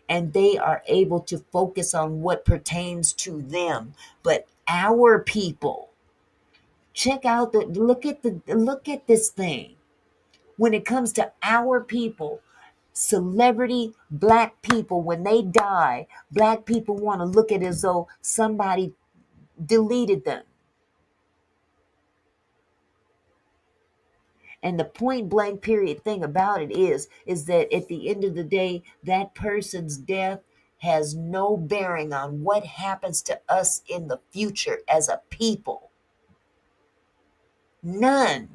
And they are able to focus on what pertains to them. But our people, look at this thing. When it comes to our people, celebrity black people, when they die, black people want to look at it as though somebody deleted them. And the point blank period thing about it is that at the end of the day, that person's death has no bearing on what happens to us in the future as a people. None.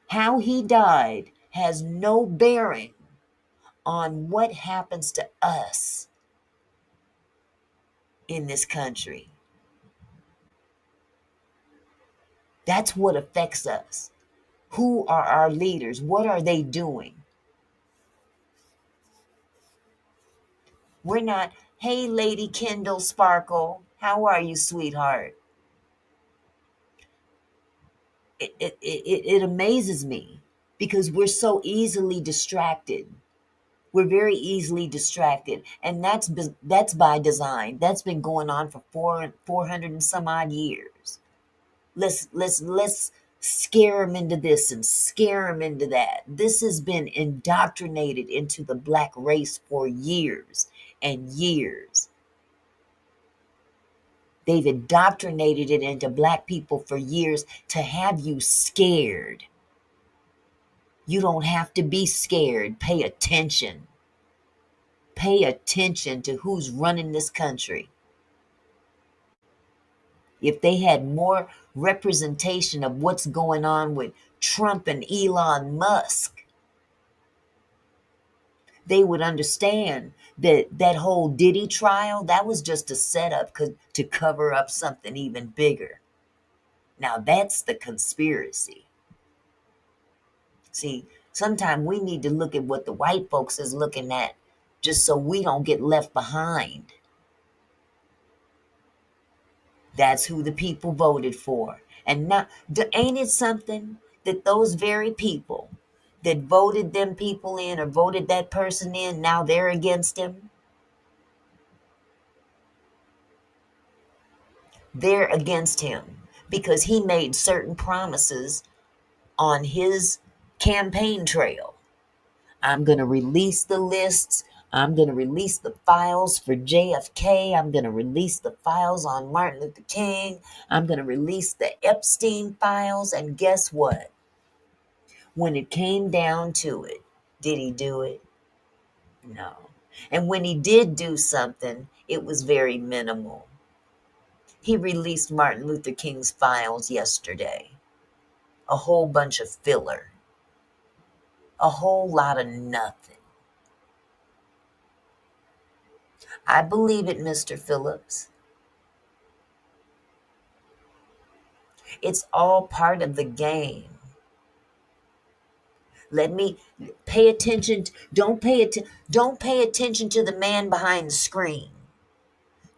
How he died has no bearing on what happens to us in this country. That's what affects us. Who are our leaders? What are they doing? We're not, Hey, Lady Kendall Sparkle. How are you, sweetheart? It amazes me because we're so easily distracted. We're very easily distracted, and that's by design. That's been going on for 400 and some odd years. Let's scare them into this and scare them into that. This has been indoctrinated into the black race for years and years. They've indoctrinated it into black people for years to have you scared. You don't have to be scared. Pay attention. Pay attention to who's running this country. If they had more representation of what's going on with Trump and Elon Musk, they would understand that that whole Diddy trial, that was just a setup to cover up something even bigger. Now that's the conspiracy. See, sometimes we need to look at what the white folks is looking at just so we don't get left behind. That's who the people voted for. And now, ain't it something that those very people that voted them people in or voted that person in, now they're against him? They're against him because he made certain promises on his campaign trail. I'm going to release the lists. I'm going to release the files for JFK. I'm going to release the files on Martin Luther King. I'm going to release the Epstein files. And guess what? When it came down to it, did he do it? No. And when he did do something, it was very minimal. He released Martin Luther King's files yesterday. A whole bunch of filler. A whole lot of nothing. I believe it, Mr. Phillips. It's all part of the game. Let me pay attention. Don't pay attention to the man behind the screen.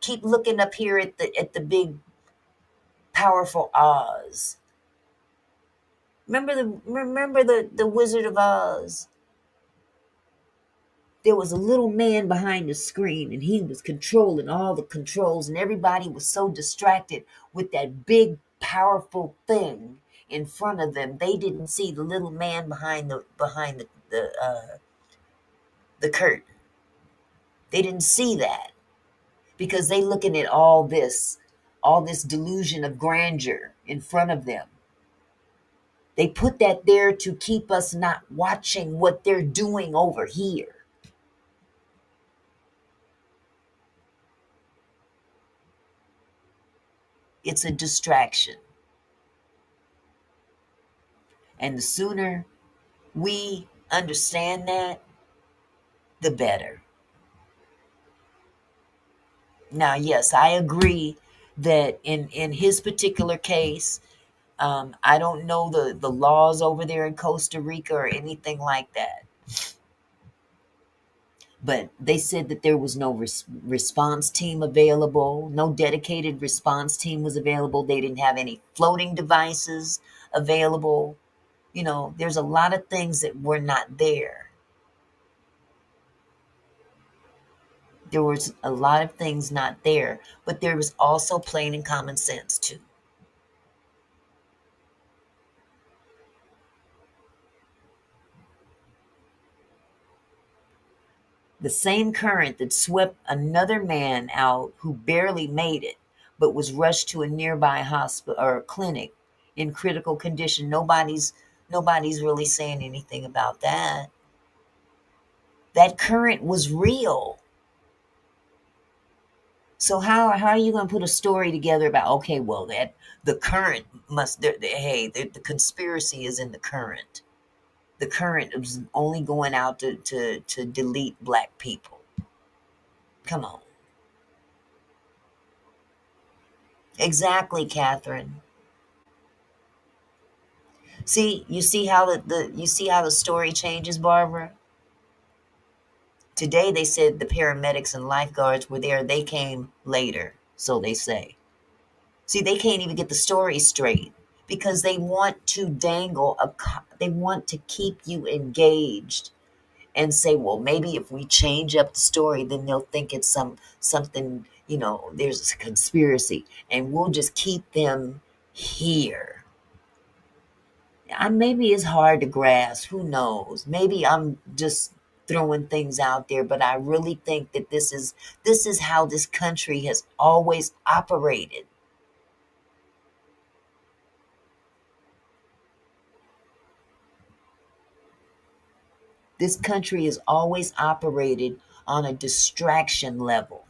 Keep looking up here at the big, powerful Oz. Remember the Wizard of Oz? There was a little man behind the screen, and he was controlling all the controls, and everybody was so distracted with that big, powerful thing in front of them. They didn't see the little man behind the curtain. They didn't see that because they looking at all this delusion of grandeur in front of them. They put that there to keep us not watching what they're doing over here. It's a distraction. And the sooner we understand that, the better. Now, yes, I agree that in his particular case, I don't know the laws over there in Costa Rica or anything like that. But they said that there was no response team available. No dedicated response team was available. They didn't have any floating devices available. You know, there's a lot of things that were not there. There was a lot of things not there, but there was also plain and common sense too. The same current that swept another man out who barely made it, but was rushed to a nearby hospital or clinic in critical condition. Nobody's really saying anything about that. That current was real. So how are you going to put a story together about, okay, well, that the current must, the conspiracy is in the current. The current is only going out to delete black people. Come on. Exactly, Catherine. See, you see how the story changes, Barbara? Today they said the paramedics and lifeguards were there. They came later, so they say. See, they can't even get the story straight because they want to they want to keep you engaged and say, well, maybe if we change up the story, then they'll think it's something, there's a conspiracy, and we'll just keep them here. Maybe it's hard to grasp. Who knows? Maybe I'm just throwing things out there, but I really think that this is how this country has always operated. This country has always operated on a distraction level.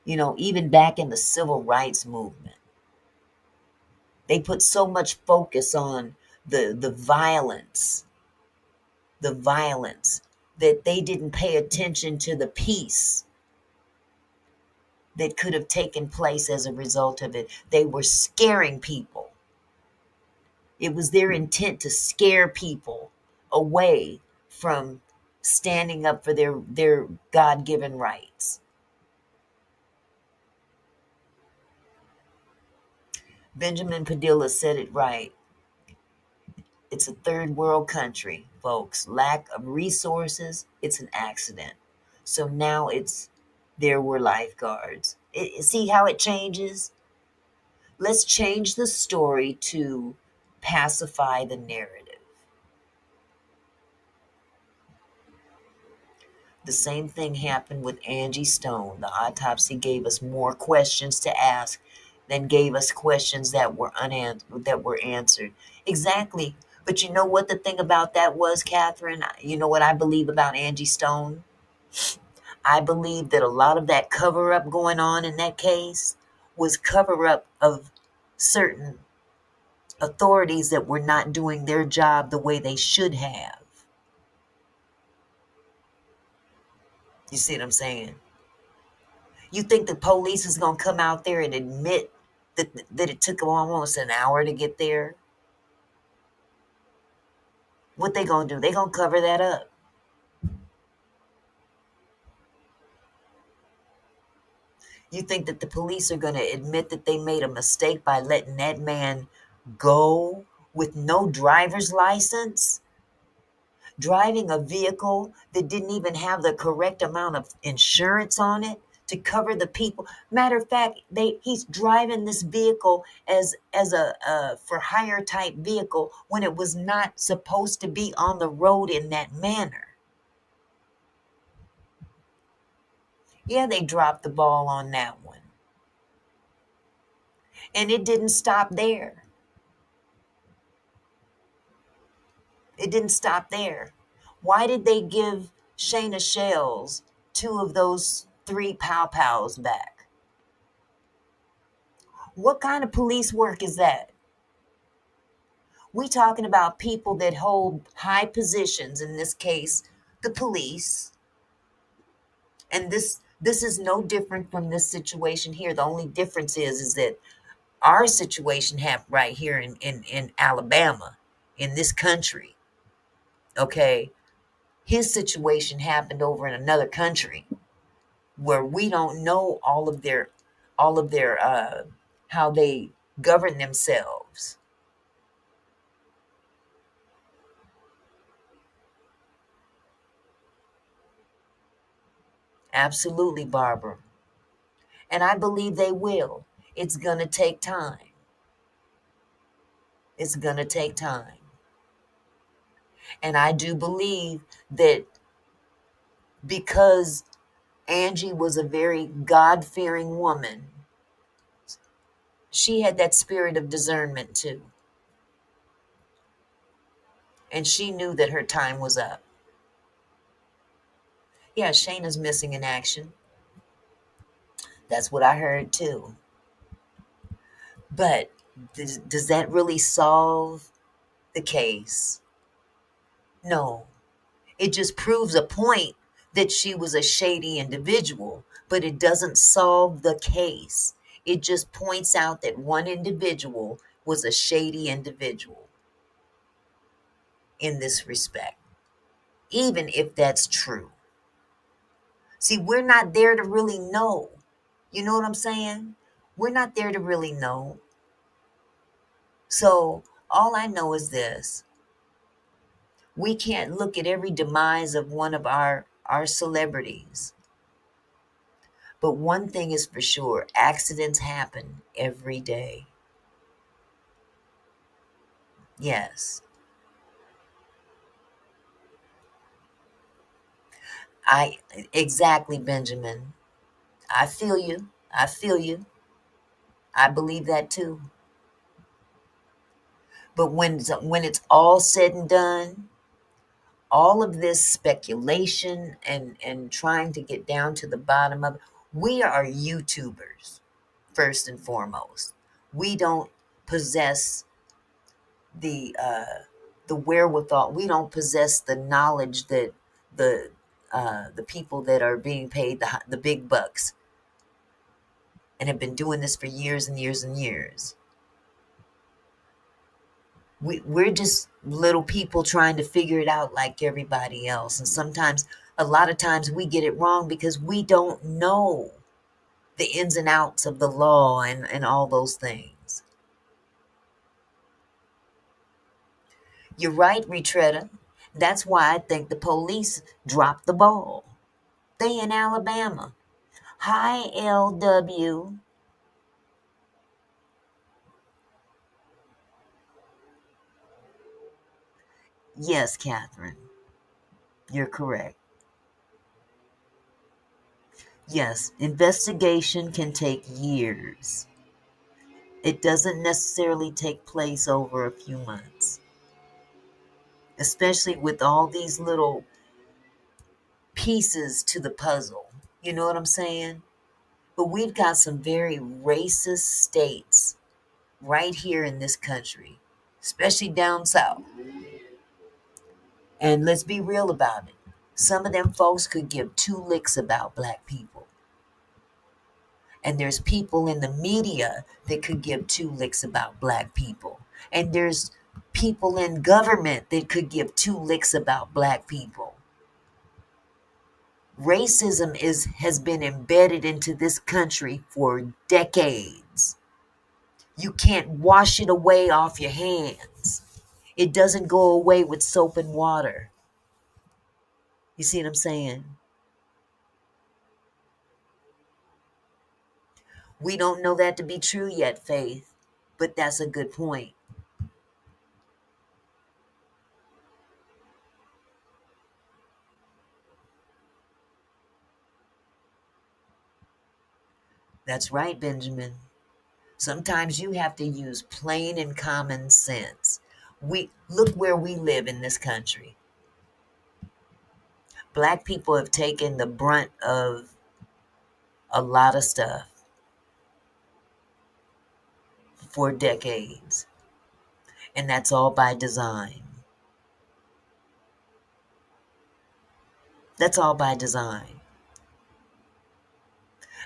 Even back in the civil rights movement, they put so much focus on the violence that they didn't pay attention to the peace that could have taken place as a result of it. They were scaring people. It was their intent to scare people away from standing up for their God-given rights. Benjamin Padilla said it right. It's a third world country, folks. Lack of resources, it's an accident. So now there were lifeguards. See how it changes? Let's change the story to pacify the narrative. The same thing happened with Angie Stone. The autopsy gave us more questions to ask than gave us questions that were answered. Exactly. But you know what the thing about that was, Catherine? You know what I believe about Angie Stone? I believe that a lot of that cover up going on in that case was cover up of certain authorities that were not doing their job the way they should have. You see what I'm saying? You think the police is going to come out there and admit that it took them almost an hour to get there? What they going to do? They going to cover that up. You think that the police are going to admit that they made a mistake by letting that man go with no driver's license? Driving a vehicle that didn't even have the correct amount of insurance on it to cover the people. Matter of fact, he's driving this vehicle as a for hire type vehicle when it was not supposed to be on the road in that manner. Yeah, they dropped the ball on that one. And it didn't stop there. It didn't stop there. Why did they give Shayna Shells 2 of those 3 pow-pows back? What kind of police work is that? We talking about people that hold high positions, in this case, the police. And this is no different from this situation here. The only difference is that our situation happened right here in Alabama, in this country. Okay. His situation happened over in another country where we don't know all of their how they govern themselves. Absolutely, Barbara. And I believe they will. It's going to take time. It's going to take time. And I do believe that because Angie was a very God-fearing woman, she had that spirit of discernment too. And she knew that her time was up. Yeah, Shayna's missing in action. That's what I heard too. But does that really solve the case? No. It just proves a point that she was a shady individual, but it doesn't solve the case. It just points out that one individual was a shady individual in this respect, even if that's true. See, we're not there to really know. You know what I'm saying? We're not there to really know. So all I know is this: we can't look at every demise of one of our celebrities. But one thing is for sure, accidents happen every day. Yes. I exactly, Benjamin. I feel you. I feel you. I believe that too. But when it's all said and done, all of this speculation and trying to get down to the bottom of it, we are YouTubers first and foremost. We don't possess the the wherewithal. We don't possess the knowledge that the the people that are being paid the big bucks and have been doing this for years and years and years. We're just little people trying to figure it out like everybody else. And sometimes, a lot of times, we get it wrong because we don't know the ins and outs of the law and all those things. You're right, Retretta. That's why I think the police dropped the ball. They in Alabama. Hi, LW. Yes, Catherine, you're correct. Yes, investigation can take years. It doesn't necessarily take place over a few months, especially with all these little pieces to the puzzle. You know what I'm saying? But we've got some very racist states right here in this country, especially down south. And let's be real about it. Some of them folks could give two licks about black people. And there's people in the media that could give two licks about black people. And there's people in government that could give two licks about black people. Racism has been embedded into this country for decades. You can't wash it away off your hands. It doesn't go away with soap and water. You see what I'm saying? We don't know that to be true yet, Faith, but that's a good point. That's right, Benjamin. Sometimes you have to use plain and common sense. We look where we live in this country. Black people have taken the brunt of a lot of stuff for decades, and that's all by design. That's all by design.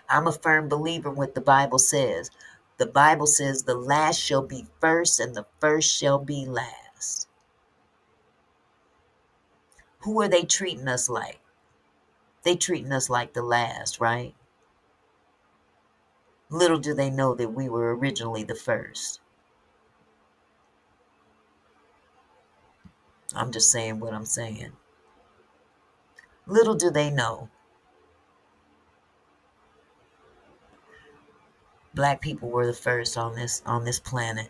I'm a firm believer in what the Bible says. The Bible says the last shall be first and the first shall be last. Who are they treating us like? They treating us like the last, right? Little do they know that we were originally the first. I'm just saying what I'm saying. Little do they know. Black people were the first on this planet,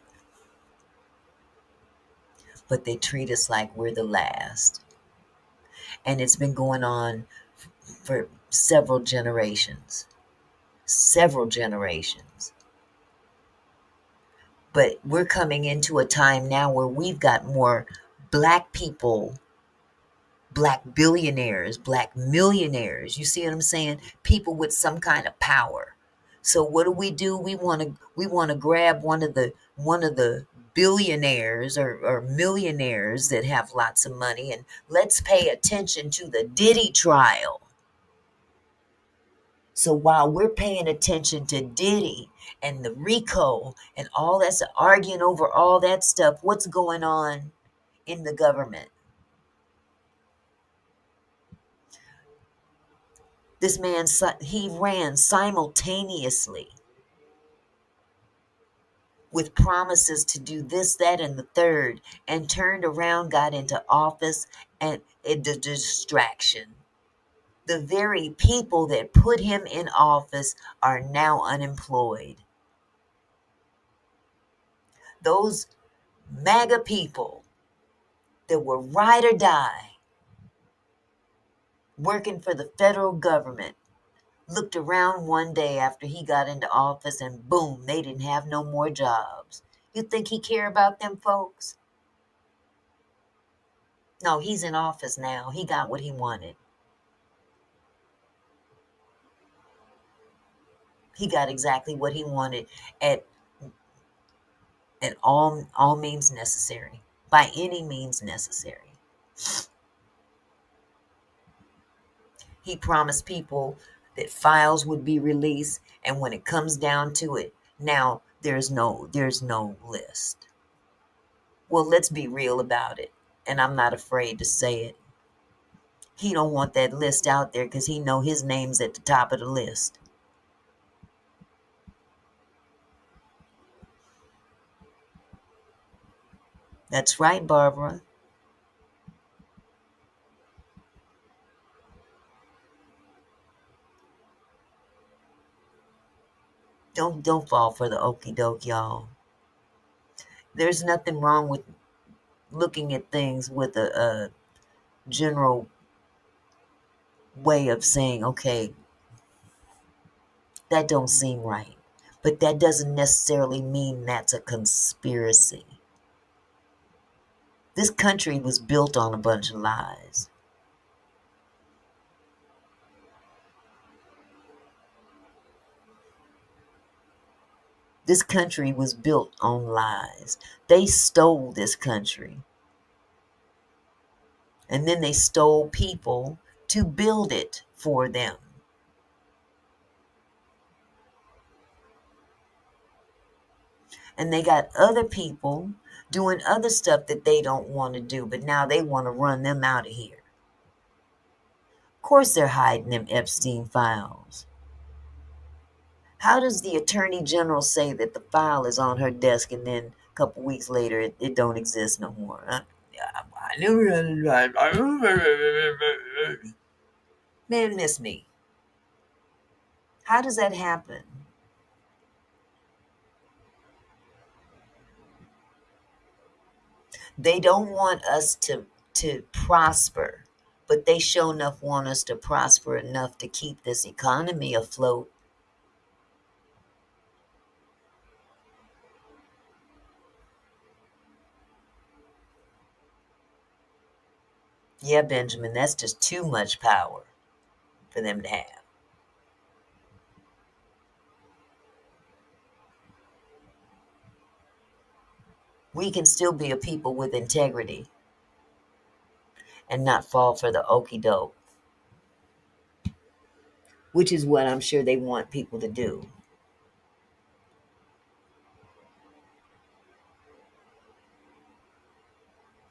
but they treat us like we're the last. And it's been going on for several generations. Several generations. But we're coming into a time now where we've got more black people, black billionaires, black millionaires. You see what I'm saying? People with some kind of power. So what do? We want to grab one of the billionaires or millionaires that have lots of money, and let's pay attention to the Diddy trial. So while we're paying attention to Diddy and the Rico and all that's arguing over all that stuff, what's going on in the government? This man, he ran simultaneously with promises to do this, that, and the third, and turned around, got into office, and a distraction. The very people that put him in office are now unemployed. Those MAGA people that were ride or die working for the federal government looked around one day after he got into office and boom, they didn't have no more jobs. You think he care about them folks? No, he's in office now. He got what he wanted. He got exactly what he wanted at all means necessary, by any means necessary. He promised people that files would be released, and when it comes down to it, now there's no list. Well, let's be real about it, and I'm not afraid to say it. He don't want that list out there because he know his name's at the top of the list. That's right, Barbara. Don't fall for the okey doke, y'all. There's nothing wrong with looking at things with a general way of saying, okay, that don't seem right. But that doesn't necessarily mean that's a conspiracy. This country was built on a bunch of lies. This country was built on lies. They stole this country. And then they stole people to build it for them. And they got other people doing other stuff that they don't want to do, but now they want to run them out of here. Of course they're hiding them Epstein files. How does the attorney general say that the file is on her desk and then a couple weeks later it don't exist no more? Man, miss me. How does that happen? They don't want us to prosper, but they sure enough want us to prosper enough to keep this economy afloat. Yeah, Benjamin, that's just too much power for them to have. We can still be a people with integrity and not fall for the okey doke, which is what I'm sure they want people to do.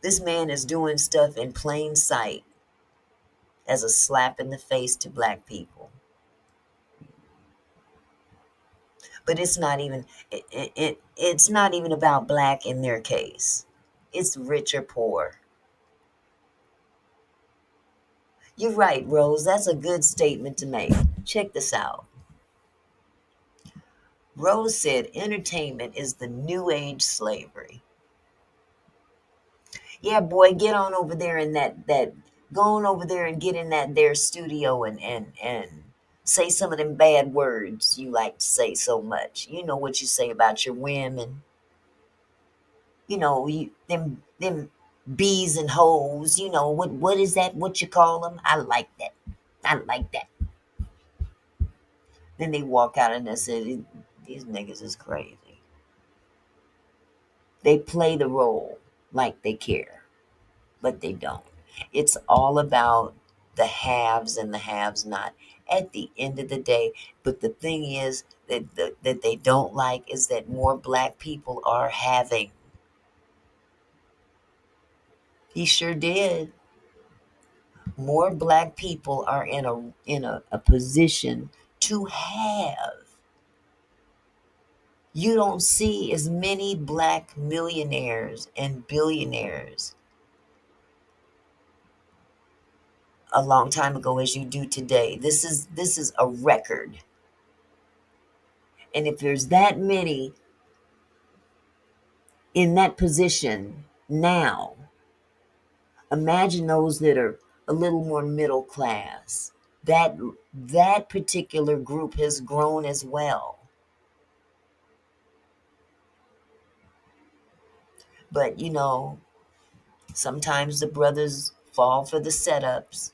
This man is doing stuff in plain sight as a slap in the face to black people. But it's not even about black in their case. It's rich or poor. You're right, Rose. That's a good statement to make. Check this out. Rose said entertainment is the new age slavery. Yeah, boy, get on over there in that go on over there and get in that there studio and say some of them bad words you like to say so much. You know what you say about your women. You know, them bees and hoes, you know, what is that? What you call them? I like that. I like that. Then they walk out and they say, these niggas is crazy. They play the role like they care, but they don't. It's all about the haves and the haves not at the end of the day. But the thing is that they don't like is that more black people are having. He sure did. More black people are in a position to have. You don't see as many black millionaires and billionaires a long time ago as you do today. This is a record. And if there's that many in that position now, imagine those that are a little more middle class. That particular group has grown as well. But sometimes the brothers fall for the setups.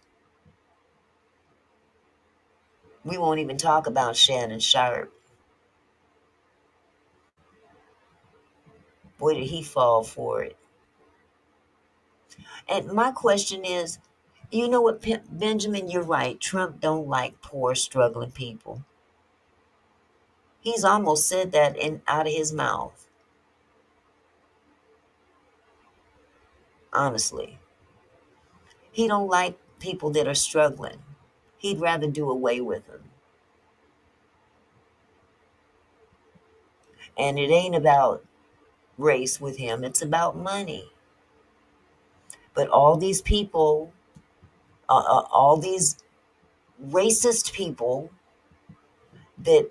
We won't even talk about Shannon Sharp. Boy, did he fall for it. And my question is, you know what, Benjamin, you're right. Trump don't like poor, struggling people. He's almost said that out of his mouth. Honestly, he don't like people that are struggling. He'd rather do away with them. And it ain't about race with him. It's about money. But all these people, all these racist people that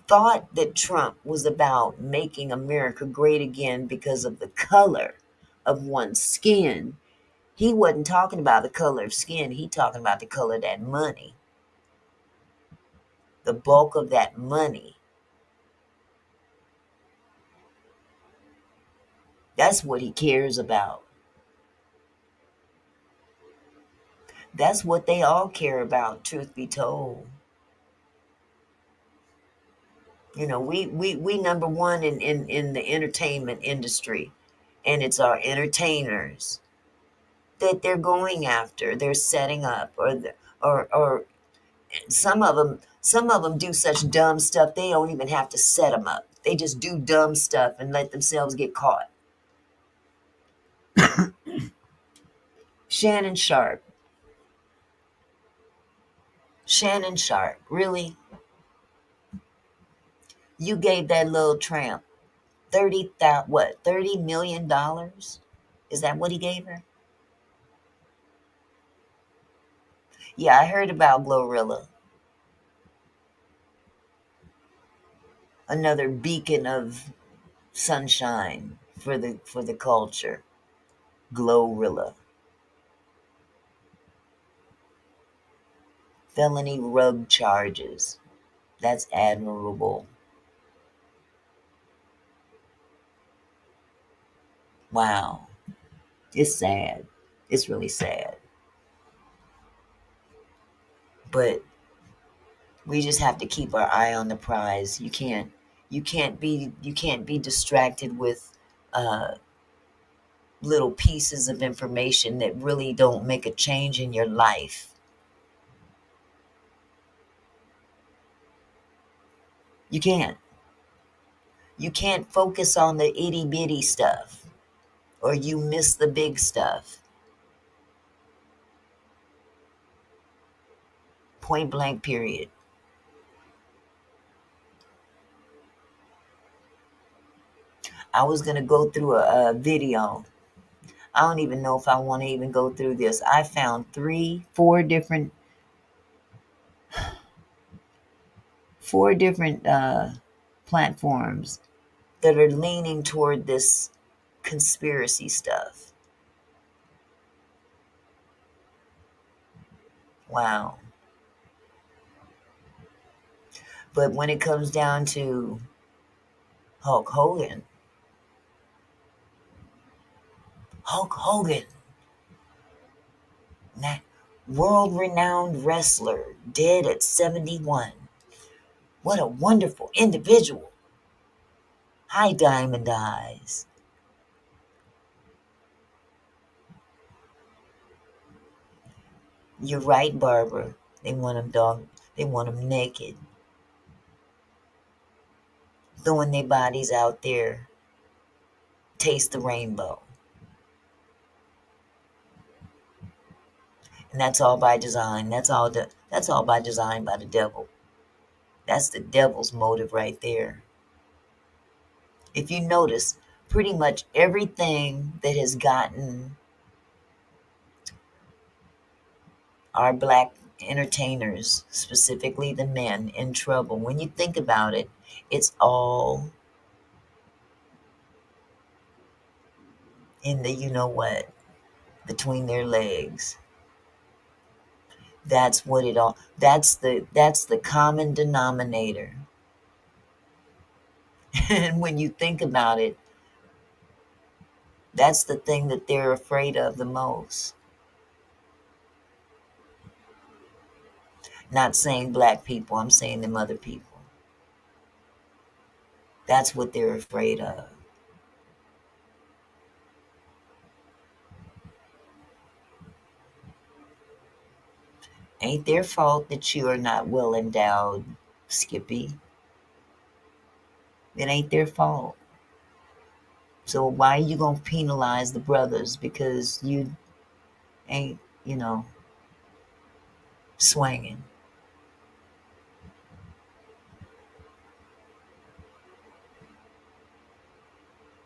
thought that Trump was about making America great again because of the color of one's skin. He wasn't talking about the color of skin. He talking about the color of that money. The bulk of that money. That's what he cares about. That's what they all care about, truth be told. We number one in the entertainment industry, and it's our entertainers that they're going after. They're setting up, or some of them do such dumb stuff they don't even have to set them up. They just do dumb stuff and let themselves get caught. Shannon Sharp. Shannon Sharp, really? You gave that little tramp $30 million? Is that what he gave her? Yeah, I heard about Glorilla. Another beacon of sunshine for the culture. Glorilla. Felony rug charges. That's admirable. Wow. It's sad. It's really sad. But we just have to keep our eye on the prize. You can't be distracted with little pieces of information that really don't make a change in your life. You can't. You can't focus on the itty bitty stuff, or you miss the big stuff. Point blank, period. I was going to go through a video. I don't even know if I want to even go through this. I found four different platforms that are leaning toward this conspiracy stuff. Wow. But when it comes down to Hulk Hogan, that world-renowned wrestler, dead at 71. What a wonderful individual. Hi, Diamond Eyes. You're right, Barbara. They want him They want him naked, throwing their bodies out there. Taste the rainbow. And that's all by design. That's all by design by the devil. That's the devil's motive right there. If you notice, pretty much everything that has gotten our black entertainers, specifically the men, in trouble, when you think about it, it's all in the you know what, between their legs. That's what it all that's the common denominator. And when you think about it, that's the thing that they're afraid of the most. Not saying black people, I'm saying them other people. That's what they're afraid of. Ain't their fault that you are not well endowed, Skippy. It ain't their fault. So why are you gonna penalize the brothers because you ain't, swinging?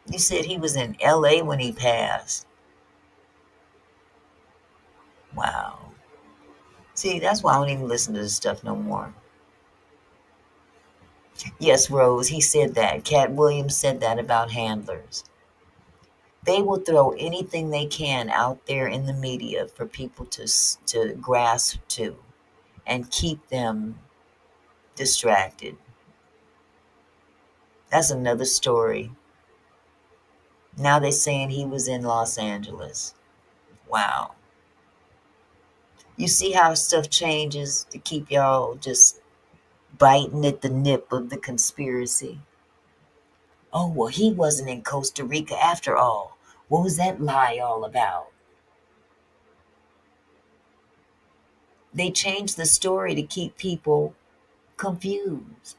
You said he was in LA when he passed. Wow. See, that's why I don't even listen to this stuff no more. Yes, Rose, he said that. Cat Williams said that about handlers. They will throw anything they can out there in the media for people to grasp to and keep them distracted. That's another story. Now they're saying he was in Los Angeles. Wow. You see how stuff changes to keep y'all just biting at the nip of the conspiracy. Oh, well, he wasn't in Costa Rica after all. What was that lie all about? They changed the story to keep people confused.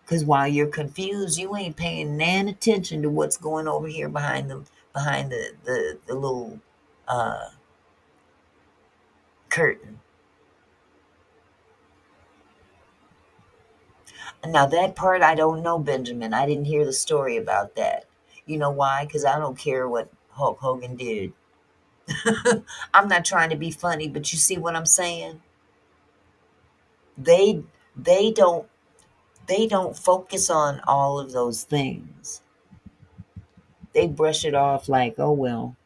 Because while you're confused, you ain't paying nan attention to what's going over here behind the little uh, curtain. Now that part I don't know, Benjamin. I didn't hear the story about that. You know why? Because I don't care what Hulk Hogan did. I'm not trying to be funny, but you see what I'm saying? They they don't they don't focus on all of those things. They brush it off like, oh well.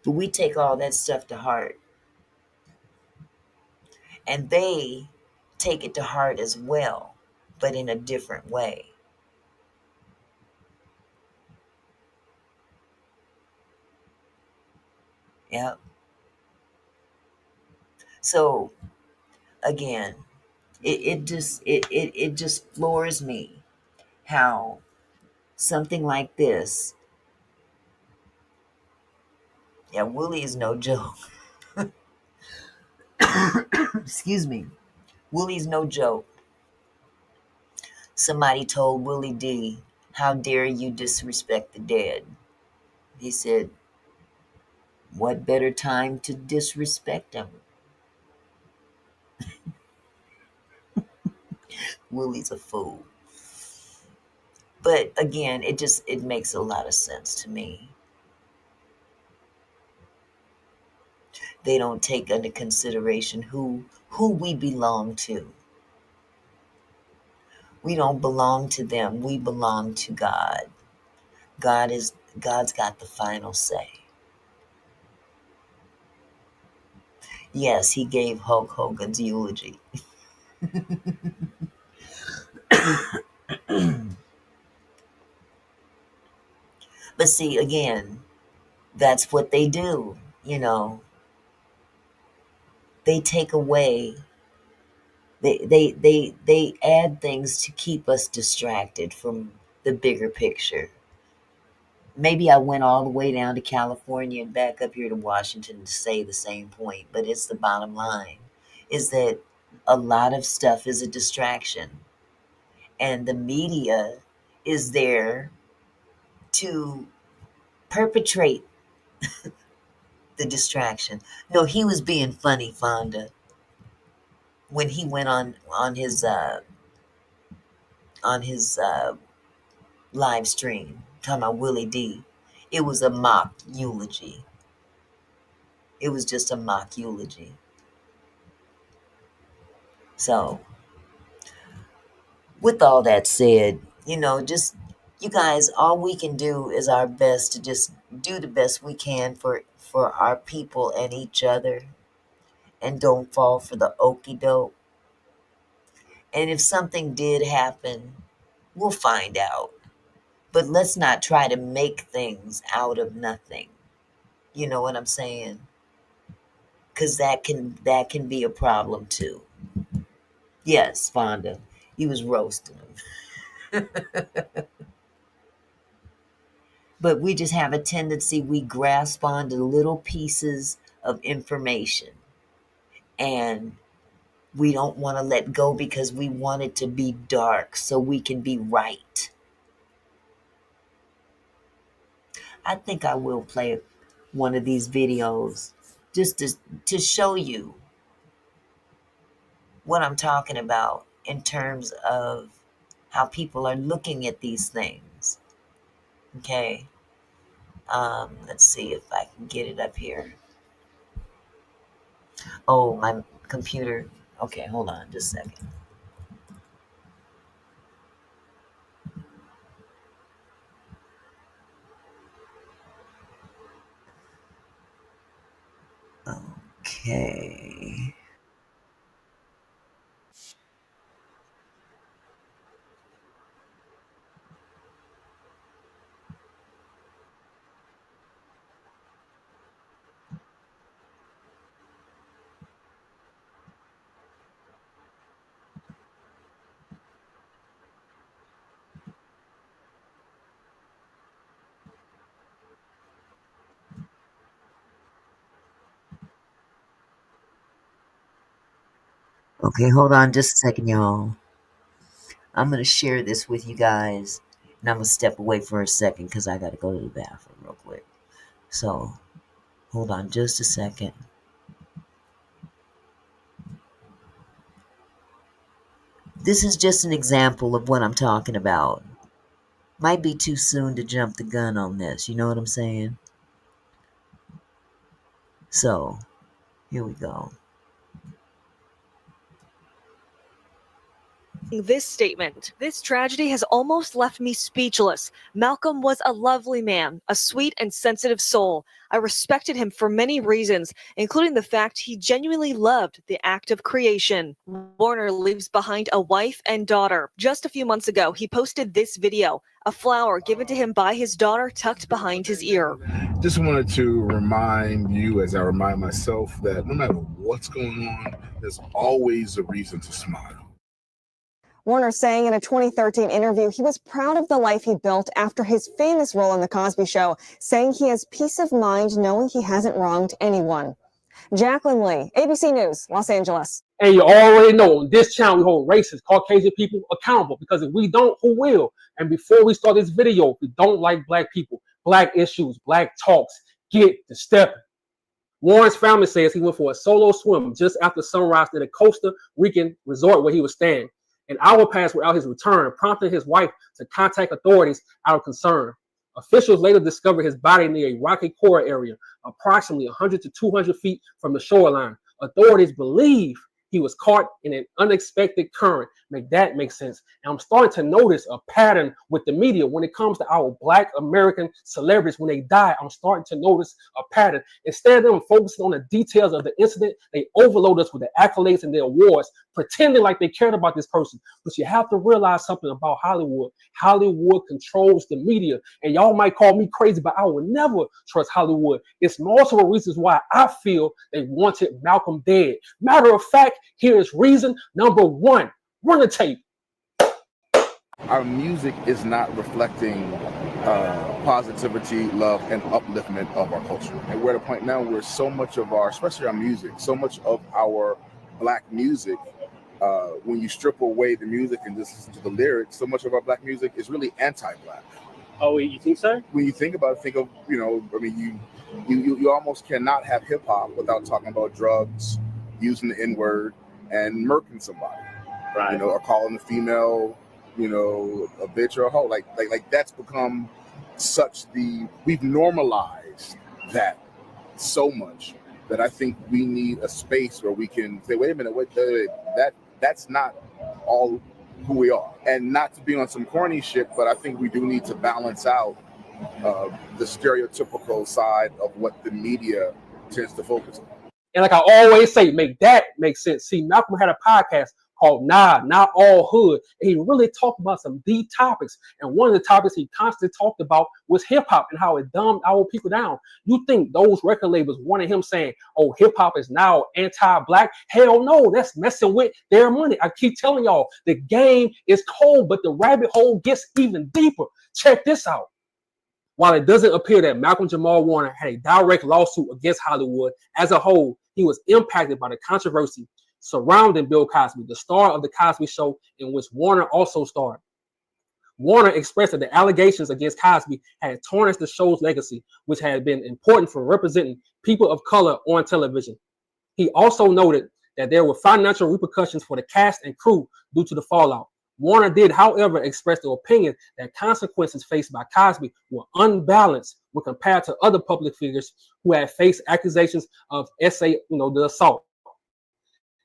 But we take all that stuff to heart. And they take it to heart as well, but in a different way. Yep. So again, it just floors me how something like this. Yeah, Willie is no joke. Excuse me. Willie's no joke. Somebody told Willie D, how dare you disrespect the dead? He said, what better time to disrespect them? Willie's a fool. But again, it makes a lot of sense to me. They don't take into consideration who we belong to. We don't belong to them. We belong to God. God's got the final say. Yes, he gave Hulk Hogan's eulogy. But see, again, that's what they do. They take away. They add things to keep us distracted from the bigger picture. Maybe I went all the way down to California and back up here to Washington to say the same point, but it's the bottom line is that a lot of stuff is a distraction, and the media is there to perpetrate the distraction. No, he was being funny, Fonda, when he went on his live stream talking about Willie D. It was a mock eulogy. It was just a mock eulogy. So, with all that said, just you guys, all we can do is our best to just do the best we can for our people and each other, and don't fall for the okey doke. And if something did happen, we'll find out. But let's not try to make things out of nothing. You know what I'm saying? Because that can be a problem too. Yes, Fonda, he was roasting him. But we just have a tendency, we grasp onto little pieces of information, and we don't want to let go because we want it to be dark so we can be right. I think I will play one of these videos just to show you what I'm talking about in terms of how people are looking at these things. Okay. Let's see if I can get it up here. Oh, my computer. Okay, hold on just a second. Okay. Okay, hold on just a second, y'all. I'm going to share this with you guys, and I'm going to step away for a second because I got to go to the bathroom real quick. So, hold on just a second. This is just an example of what I'm talking about. Might be too soon to jump the gun on this, you know what I'm saying? So, here we go. This statement. This tragedy has almost left me speechless. Malcolm was a lovely man, a sweet and sensitive soul. I respected him for many reasons, including the fact he genuinely loved the act of creation. Warner leaves behind a wife and daughter. Just a few months ago, he posted this video, a flower given to him by his daughter tucked behind his ear. Just wanted to remind you, as I remind myself, that no matter what's going on, there's always a reason to smile. Warner saying in a 2013 interview he was proud of the life he built after his famous role in The Cosby Show, saying he has peace of mind knowing he hasn't wronged anyone. Jacqueline Lee, ABC News, Los Angeles. And you already know on this channel we hold racist, Caucasian people accountable, because if we don't, who will? And before we start this video, if we don't like black people, black issues, black talks, get to stepping. Warren's family says he went for a solo swim just after sunrise at a Costa Rican resort where he was staying. An hour passed without his return, prompting his wife to contact authorities out of concern. Officials later discovered his body near a rocky coral area, approximately 100 to 200 feet from the shoreline. Authorities believe he was caught in an unexpected current. Make that make sense. And I'm starting to notice a pattern with the media when it comes to our black American celebrities. When they die, I'm starting to notice a pattern. Instead of them focusing on the details of the incident, they overload us with the accolades and the awards, pretending like they cared about this person. But you have to realize something about Hollywood. Hollywood controls the media. And y'all might call me crazy, but I will never trust Hollywood. It's multiple reasons why I feel they wanted Malcolm dead. Matter of fact, here is reason number one. Run the tape. Our music is not reflecting positivity, love, and upliftment of our culture. And we're at a point now where so much of our, especially our music, so much of our black music, when you strip away the music and just listen to the lyrics, so much of our black music is really anti-black. Oh, you think so? When you think about it, think of, You almost cannot have hip hop without talking about drugs, using the N-word, and murking somebody. Right. You know, or calling a female, you know, a bitch or a hoe. Like that's become we've normalized that so much that I think we need a space where we can say, wait a minute, that's not all who we are. And not to be on some corny shit, but I think we do need to balance out the stereotypical side of what the media tends to focus on. And like I always say, make that make sense. See, Malcolm had a podcast called Nah, Not All Hood. And he really talked about some deep topics. And one of the topics he constantly talked about was hip hop and how it dumbed our people down. You think those record labels wanted him saying, oh, hip hop is now anti-black? Hell no, that's messing with their money. I keep telling y'all, the game is cold, but the rabbit hole gets even deeper. Check this out. While it doesn't appear that Malcolm Jamal Warner had a direct lawsuit against Hollywood as a whole, he was impacted by the controversy surrounding Bill Cosby, the star of The Cosby Show, in which Warner also starred. Warner expressed that the allegations against Cosby had tarnished the show's legacy, which had been important for representing people of color on television. He also noted that there were financial repercussions for the cast and crew due to the fallout. Warner did, however, express the opinion that consequences faced by Cosby were unbalanced when compared to other public figures who had faced accusations of the assault.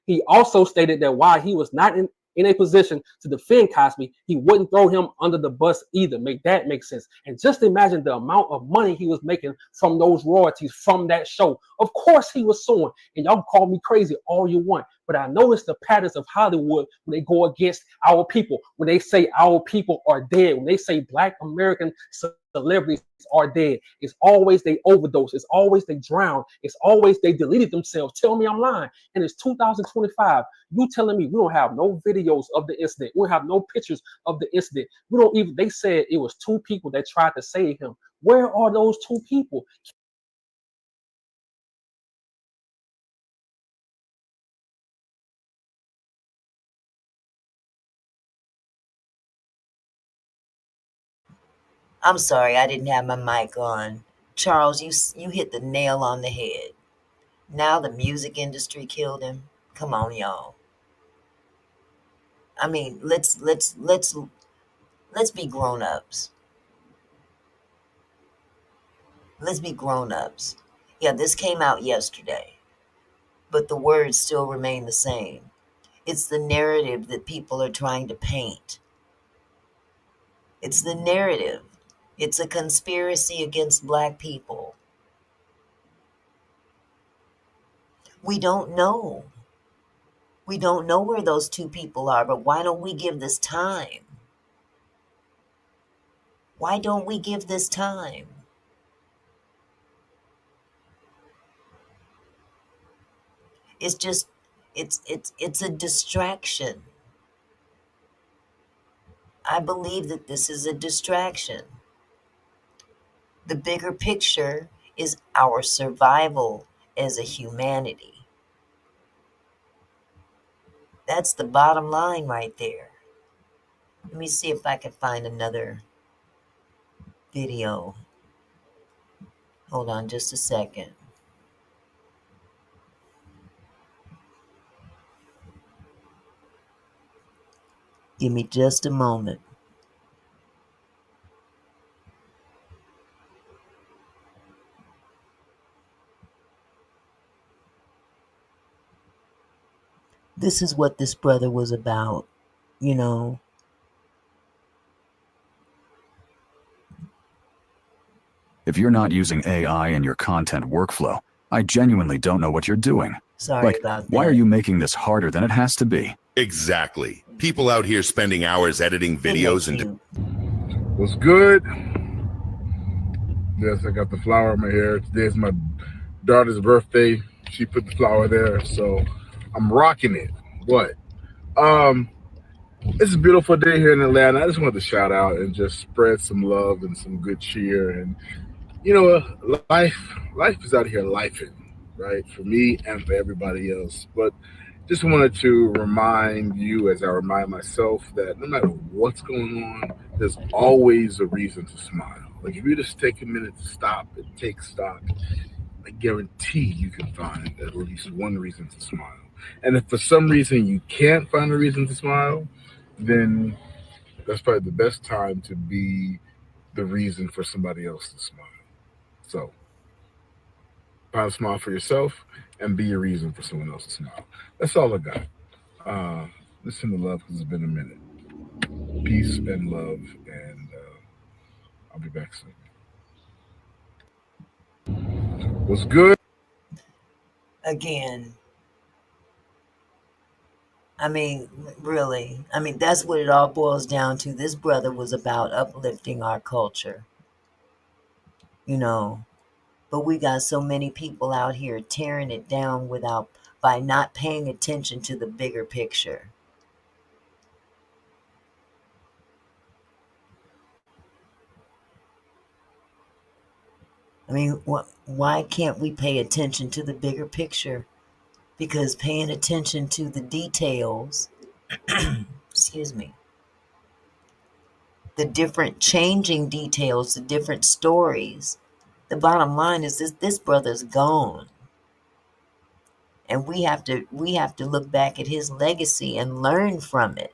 He also stated that while he was not in a position to defend Cosby, he wouldn't throw him under the bus either. Make that make sense. And just imagine the amount of money he was making from those royalties from that show. Of course he was suing, and y'all can call me crazy all you want, but I notice the patterns of Hollywood when they go against our people, when they say our people are dead, when they say Black American celebrities are dead. It's always they overdose. It's always they drown. It's always they deleted themselves. Tell me I'm lying. And it's 2025. You telling me we don't have no videos of the incident. We don't have no pictures of the incident. We don't even, they said it was two people that tried to save him. Where are those two people? I'm sorry, I didn't have my mic on. Charles, you hit the nail on the head. Now the music industry killed him. Come on, y'all. I mean, let's be grown-ups. Let's be grown-ups. Yeah, this came out yesterday, but the words still remain the same. It's the narrative that people are trying to paint. It's the narrative. It's a conspiracy against Black people. We don't know. We don't know where those two people are, but why don't we give this time? Why don't we give this time? It's just, it's a distraction. I believe that this is a distraction. The bigger picture is our survival as a humanity. That's the bottom line right there. Let me see if I can find another video. Hold on just a second. Give me just a moment. This is what this brother was about, you know. If you're not using AI in your content workflow, I genuinely don't know what you're doing. Sorry about that. Why are you making this harder than it has to be? Exactly. People out here spending hours editing videos and... What's good? Yes, I got the flower in my hair. Today's my daughter's birthday. She put the flower there, so I'm rocking it. What? It's a beautiful day here in Atlanta. I just wanted to shout out and just spread some love and some good cheer. And you know, life is out here lifing, right? For me and for everybody else. But just wanted to remind you, as I remind myself, that no matter what's going on, there's always a reason to smile. Like if you just take a minute to stop and take stock, I guarantee you can find at least one reason to smile. And if for some reason you can't find a reason to smile, then that's probably the best time to be the reason for somebody else to smile. So find a smile for yourself and be a reason for someone else to smile. That's all I got. Uh, Listen to love because it's been a minute. Peace and love, and I'll be back soon. What's good? Again, I mean, really, I mean, that's what it all boils down to. This brother was about uplifting our culture, you know. But we got so many people out here tearing it down by not paying attention to the bigger picture. I mean, why can't we pay attention to the bigger picture? Because paying attention to the details, excuse me, the different changing details, the different stories, the bottom line is this brother's gone. And we have to look back at his legacy and learn from it.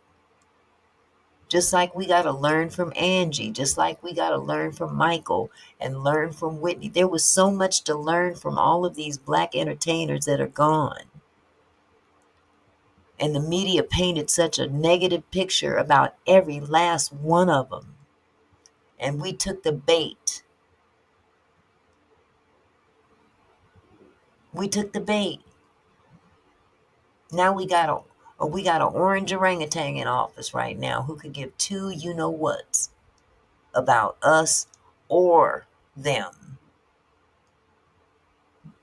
Just like we got to learn from Angie, just like we got to learn from Michael and learn from Whitney. There was so much to learn from all of these black entertainers that are gone. And the media painted such a negative picture about every last one of them. And we took the bait. We took the bait. Now we got an orange orangutan in office right now who could give two you know whats about us or them.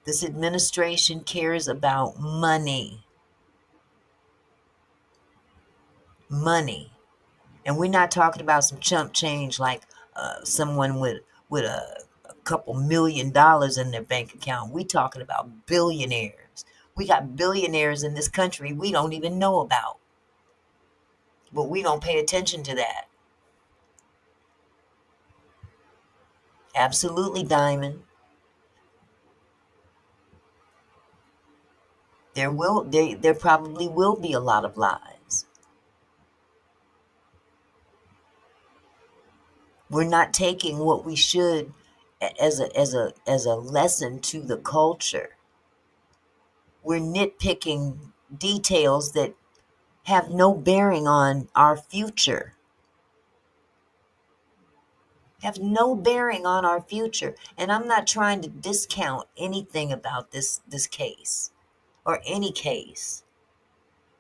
This administration cares about money. Money. And we're not talking about some chump change like someone with a couple $1,000,000 in their bank account. We're talking about billionaires. We got billionaires in this country we don't even know about. But we don't pay attention to that. Absolutely, Diamond. There probably will be a lot of lies. We're not taking what we should as a lesson to the culture. We're nitpicking details that have no bearing on our future. Have no bearing on our future. And I'm not trying to discount anything about this case or any case.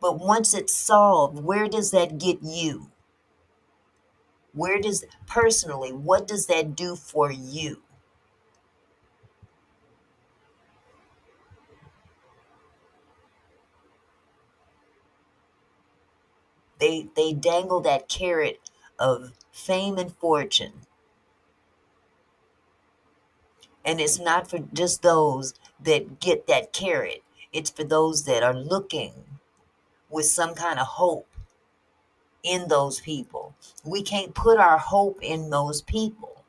But once it's solved, where does that get you? Personally, what does that do for you? They dangle that carrot of fame and fortune. And it's not for just those that get that carrot. It's for those that are looking with some kind of hope in those people. We can't put our hope in those people.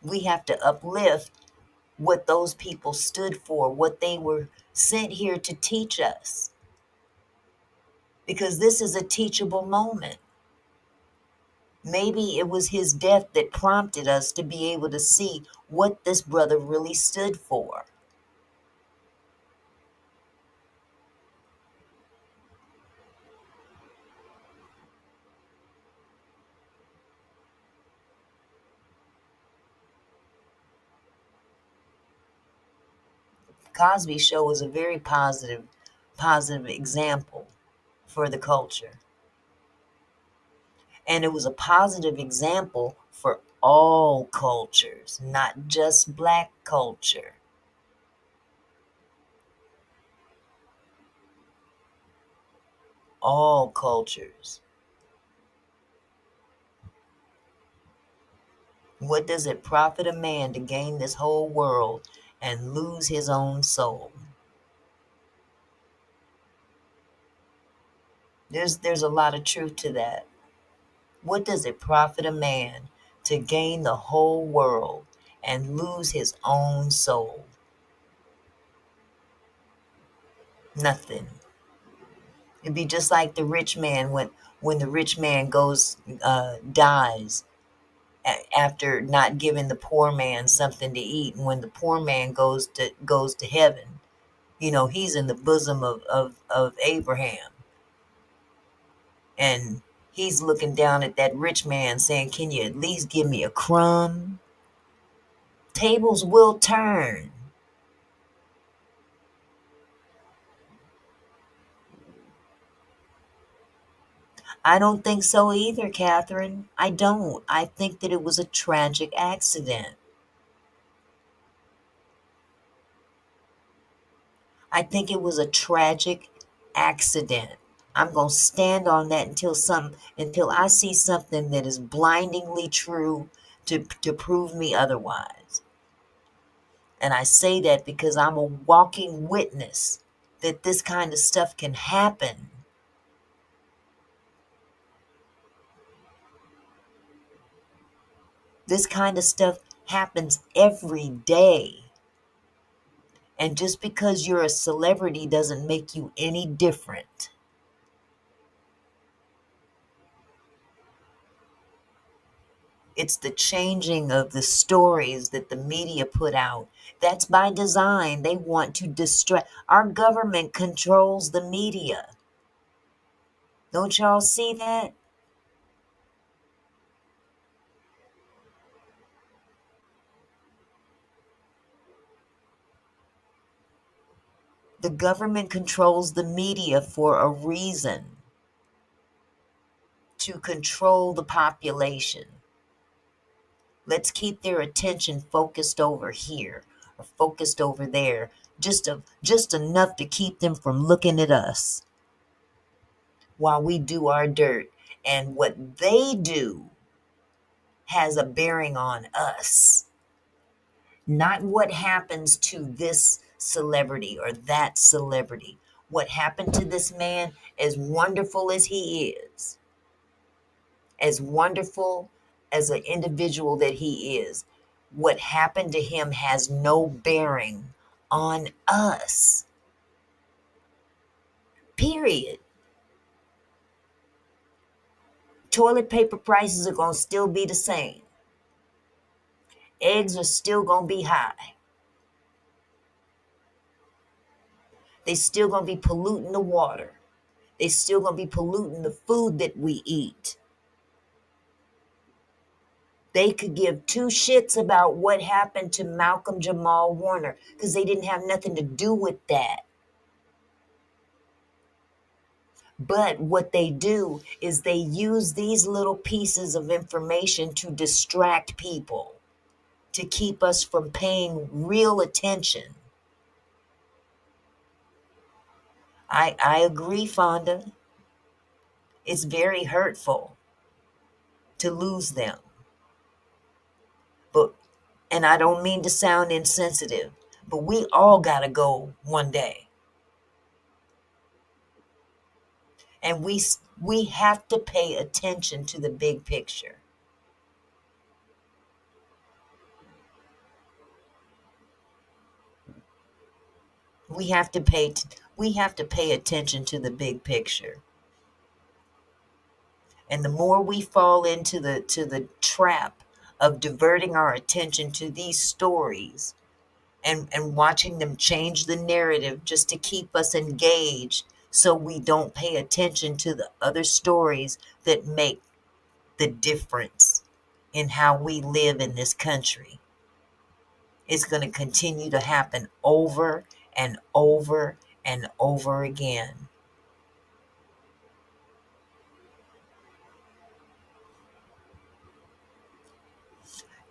We have to uplift what those people stood for, what they were sent here to teach us. Because this is a teachable moment. Maybe it was his death that prompted us to be able to see what this brother really stood for. Cosby Show was a very positive example for the culture. And it was a positive example for all cultures, not just black culture. All cultures. What does it profit a man to gain this whole world and lose his own soul? There's a lot of truth to that. What does it profit a man to gain the whole world and lose his own soul? Nothing. It'd be just like the rich man when the rich man dies after not giving the poor man something to eat, and when the poor man goes to heaven, he's in the bosom of Abraham, and he's looking down at that rich man saying, "Can you at least give me a crumb?" Tables will turn. I don't think so either, Catherine. I don't. I think that it was a tragic accident. I think it was a tragic accident. I'm going to stand on that until I see something that is blindingly true to prove me otherwise. And I say that because I'm a walking witness that this kind of stuff can happen. This kind of stuff happens every day. And just because you're a celebrity doesn't make you any different. It's the changing of the stories that the media put out. That's by design. They want to distract. Our government controls the media. Don't y'all see that? The government controls the media for a reason. To control the population. Let's keep their attention focused over here or focused over there. Just enough to keep them from looking at us while we do our dirt. And what they do has a bearing on us. Not what happens to this celebrity or that celebrity. What happened to this man, as wonderful as he is, as wonderful as an individual that he is, what happened to him has no bearing on us. Period. Toilet paper prices are going to still be the same. Eggs are still going to be high. They still going to be polluting the water. They still going to be polluting the food that we eat. They could give two shits about what happened to Malcolm Jamal Warner because they didn't have nothing to do with that. But what they do is they use these little pieces of information to distract people, to keep us from paying real attention. I agree, Fonda. It's very hurtful to lose them. And I don't mean to sound insensitive, but we all gotta go one day. And we have to pay attention to the big picture. We have to pay attention to the big picture. And the more we fall into the trap of diverting our attention to these stories and watching them change the narrative just to keep us engaged so we don't pay attention to the other stories that make the difference in how we live in this country. It's going to continue to happen over and over and over again.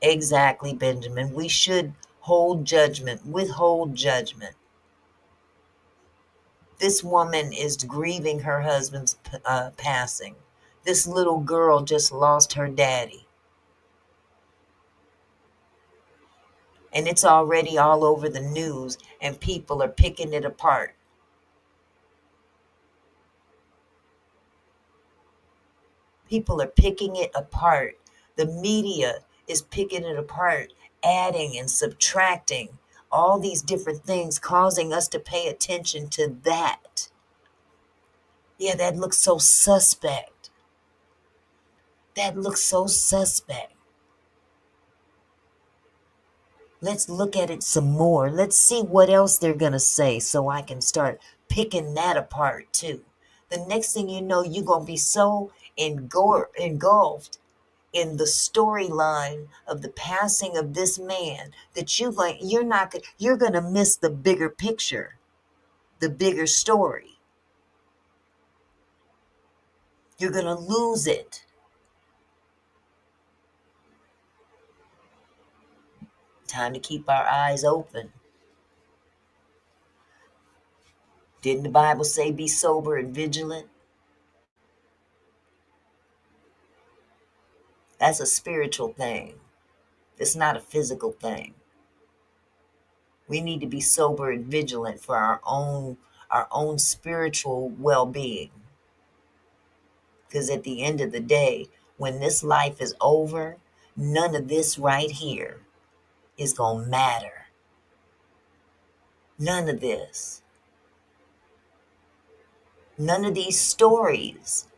Exactly, Benjamin. We should withhold judgment. This woman is grieving her husband's passing. This little girl just lost her daddy. And it's already all over the news, and people are picking it apart. People are picking it apart. The media is picking it apart, adding and subtracting all these different things, causing us to pay attention to that. Yeah, that looks so suspect. That looks so suspect. Let's look at it some more. Let's see what else they're going to say so I can start picking that apart too. The next thing you know, you're going to be so engulfed in the storyline of the passing of this man that you're going to miss the bigger picture, the bigger story. You're going to lose it. Time to keep our eyes open. Didn't the Bible say be sober and vigilant? That's a spiritual thing. It's not a physical thing. We need to be sober and vigilant for our own spiritual well-being. Because at the end of the day, when this life is over, none of this right here is going to matter. None of this. None of these stories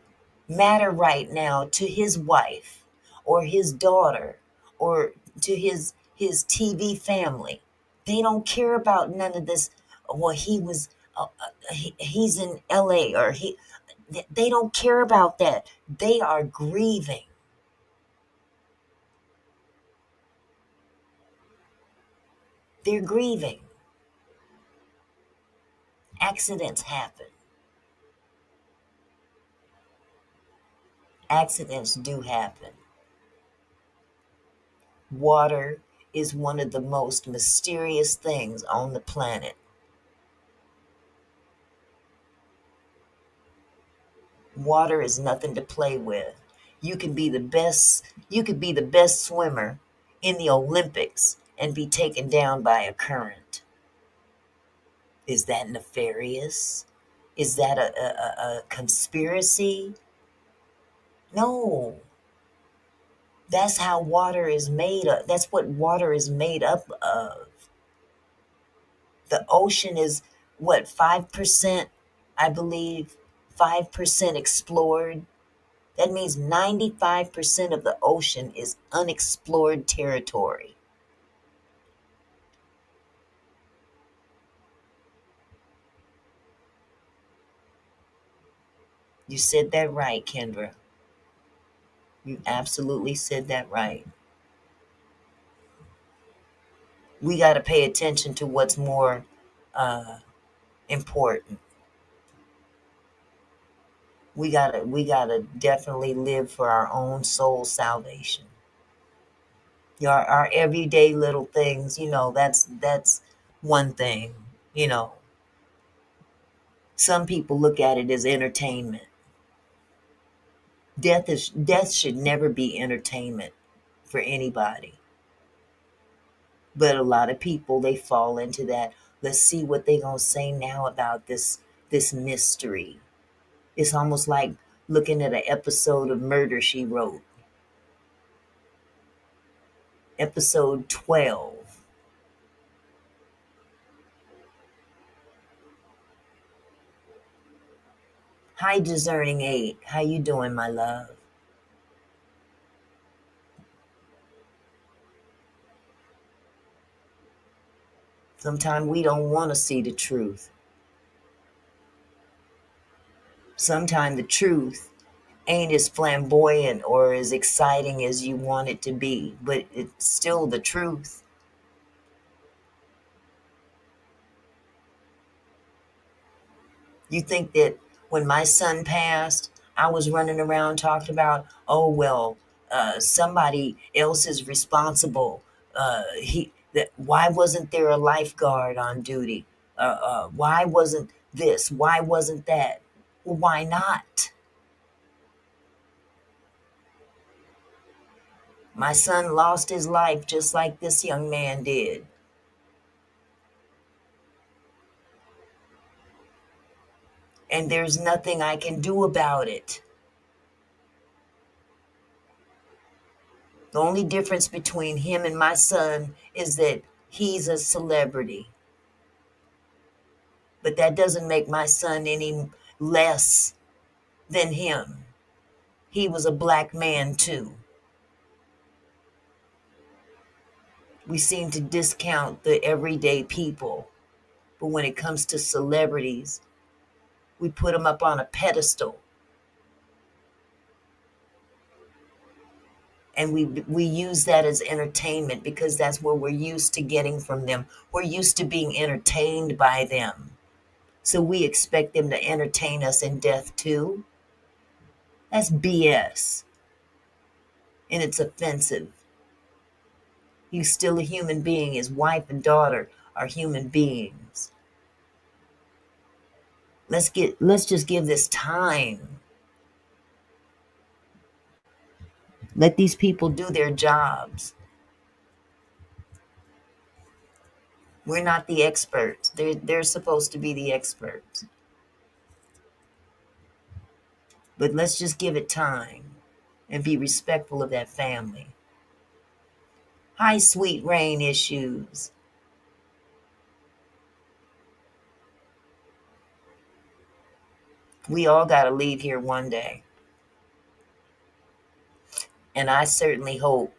matter right now to his wife or his daughter or to his TV family. They don't care about none of this. Well, he's in LA or they don't care about that. They are grieving. They're grieving. Accidents happen. Accidents do happen. Water is one of the most mysterious things on the planet. Water is nothing to play with. You could be the best swimmer in the Olympics and be taken down by a current. Is that nefarious? Is that a conspiracy? No. That's how water is made up. That's what water is made up of. The ocean is what, 5%, I believe, 5% explored. That means 95% of the ocean is unexplored territory. You said that right, Kendra. You absolutely said that right. We got to pay attention to what's more important. We gotta definitely live for our own soul salvation. Our everyday little things, that's one thing. Some people look at it as entertainment. Death should never be entertainment for anybody. But a lot of people, they fall into that. Let's see what they gonna say now about this mystery. It's almost like looking at an episode of Murder, She Wrote. Episode 12. Hi, Discerning 8. How you doing, my love? Sometimes we don't want to see the truth. Sometimes the truth ain't as flamboyant or as exciting as you want it to be, but it's still the truth. You think that when my son passed, I was running around talking about, oh, well, somebody else is responsible. Why wasn't there a lifeguard on duty? Why wasn't this? Why wasn't that? Well, why not? My son lost his life just like this young man did. And there's nothing I can do about it. The only difference between him and my son is that he's a celebrity. But that doesn't make my son any less than him. He was a black man too. We seem to discount the everyday people. But when it comes to celebrities, we put them up on a pedestal. And we use that as entertainment because that's what we're used to getting from them. We're used to being entertained by them. So we expect them to entertain us in death too. That's BS. And it's offensive. He's still a human being. His wife and daughter are human beings. Let's just give this time. Let these people do their jobs. We're not the experts. They're supposed to be the experts. But let's just give it time and be respectful of that family. Hi, Sweet Rain issues. We all got to leave here one day. And I certainly hope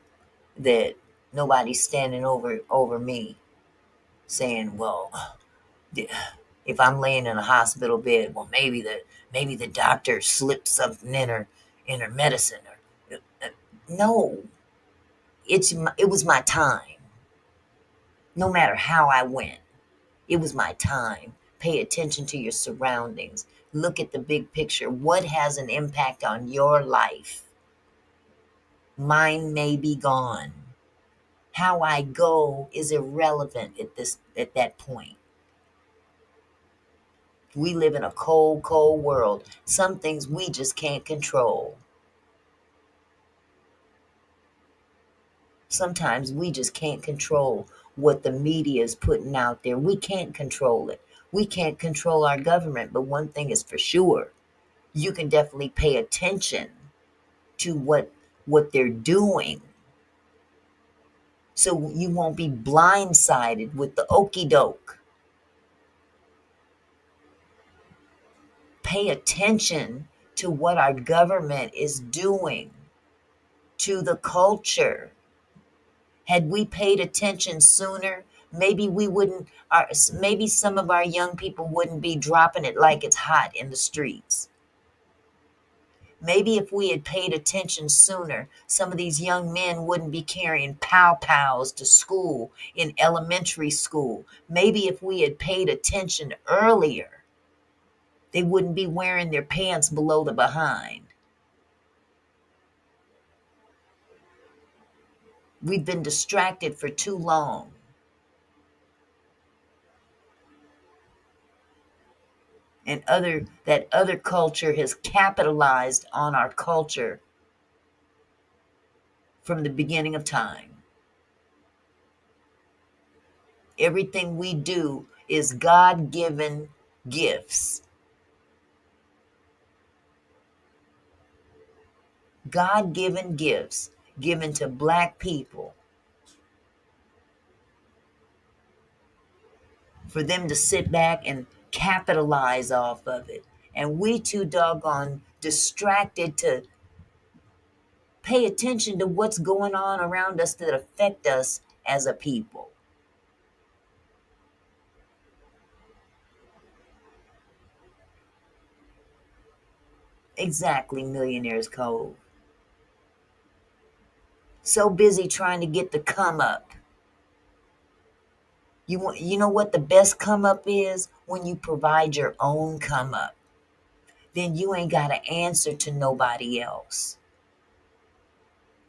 that nobody's standing over me saying, well, if I'm laying in a hospital bed, well, maybe the doctor slipped something in her medicine. No, it was my time. No matter how I went, it was my time. Pay attention to your surroundings. Look at the big picture. What has an impact on your life? Mine may be gone. How I go is irrelevant at that point. We live in a cold, cold world. Some things we just can't control. Sometimes we just can't control what the media is putting out there. We can't control it. We can't control our government, but one thing is for sure. You can definitely pay attention to what they're doing, so you won't be blindsided with the okey doke. Pay attention to what our government is doing to the culture. Had we paid attention sooner, maybe we wouldn't. Maybe some of our young people wouldn't be dropping it like it's hot in the streets. Maybe if we had paid attention sooner, some of these young men wouldn't be carrying pow-pows to school in elementary school. Maybe if we had paid attention earlier, they wouldn't be wearing their pants below the behind. We've been distracted for too long. And that other culture has capitalized on our culture from the beginning of time. Everything we do is God-given gifts. God-given gifts given to Black people for them to sit back and capitalize off of it. And we too doggone distracted to pay attention to what's going on around us that affect us as a people. Exactly, Millionaire's Cove. So busy trying to get the come up. You know what the best come up is? When you provide your own come up. Then you ain't got to answer to nobody else.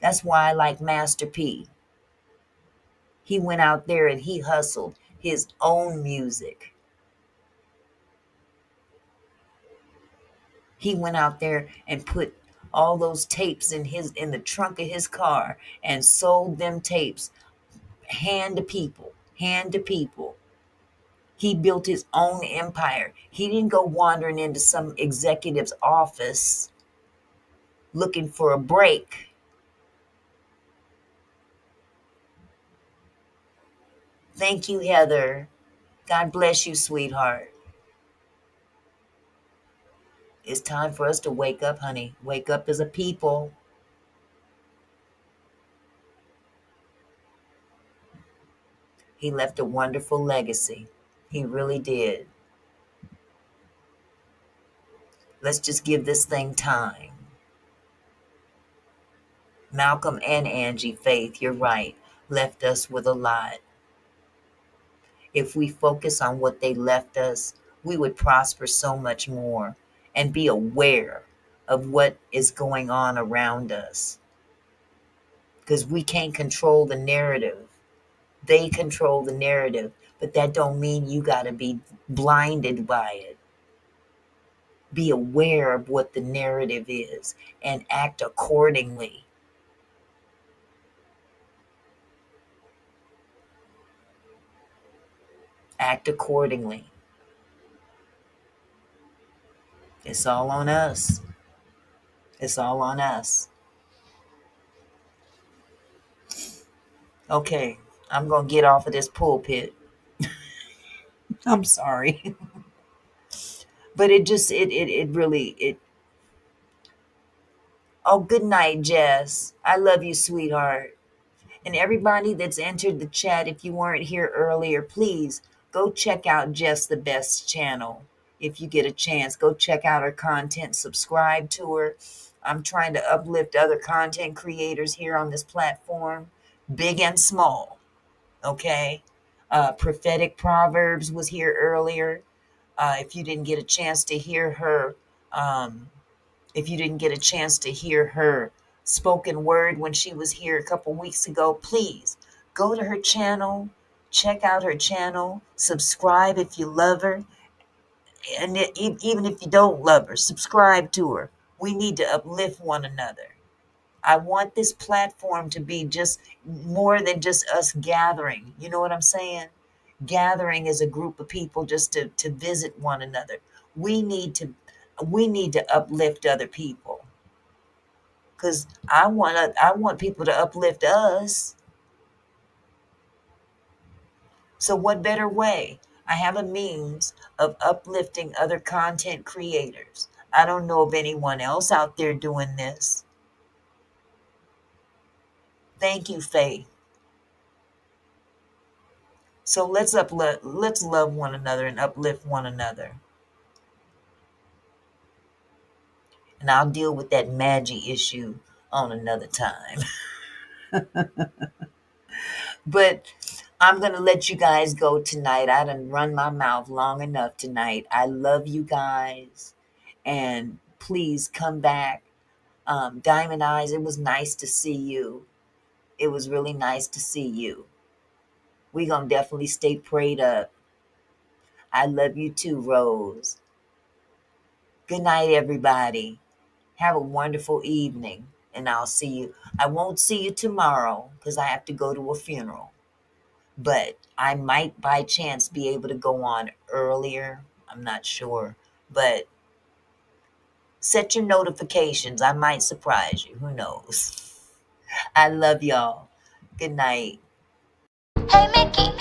That's why I like Master P. He went out there and he hustled his own music. He went out there and put all those tapes in the trunk of his car and sold them tapes hand to people. He built his own empire. He didn't go wandering into some executive's office looking for a break. Thank you, Heather. God bless you, sweetheart. It's time for us to wake up, honey. Wake up as a people. He left a wonderful legacy. He really did. Let's just give this thing time. Malcolm and Angie Faith, you're right, left us with a lot. If we focus on what they left us, we would prosper so much more and be aware of what is going on around us. Because we can't control the narrative. They control the narrative, but that don't mean you got to be blinded by it. Be aware of what the narrative is and act accordingly. Act accordingly. It's all on us. It's all on us. Okay, I'm going to get off of this pulpit. I'm sorry. But it really. Oh, good night, Jess. I love you, sweetheart. And everybody that's entered the chat, if you weren't here earlier, please go check out Jess the Best channel. If you get a chance, go check out her content, subscribe to her. I'm trying to uplift other content creators here on this platform, big and small. Okay? Prophetic Proverbs was here earlier. If you didn't get a chance to hear her, spoken word when she was here a couple weeks ago, please go to her channel, check out her channel, subscribe if you love her, and even if you don't love her, subscribe to her. We need to uplift one another. I want this platform to be just more than just us gathering. You know what I'm saying? Gathering as a group of people just to visit one another. We need to uplift other people. Because I want people to uplift us. So what better way? I have a means of uplifting other content creators. I don't know of anyone else out there doing this. Thank you, Faith. So let's love one another and uplift one another. And I'll deal with that Maggie issue on another time. But I'm going to let you guys go tonight. I done run my mouth long enough tonight. I love you guys. And please come back. Diamond Eyes, it was nice to see you. It was really nice to see you. We're going to definitely stay prayed up. I love you too, Rose. Good night, everybody. Have a wonderful evening. And I'll see you. I won't see you tomorrow because I have to go to a funeral. But I might by chance be able to go on earlier. I'm not sure. But set your notifications. I might surprise you. Who knows? I love y'all. Good night. Hey Mickey,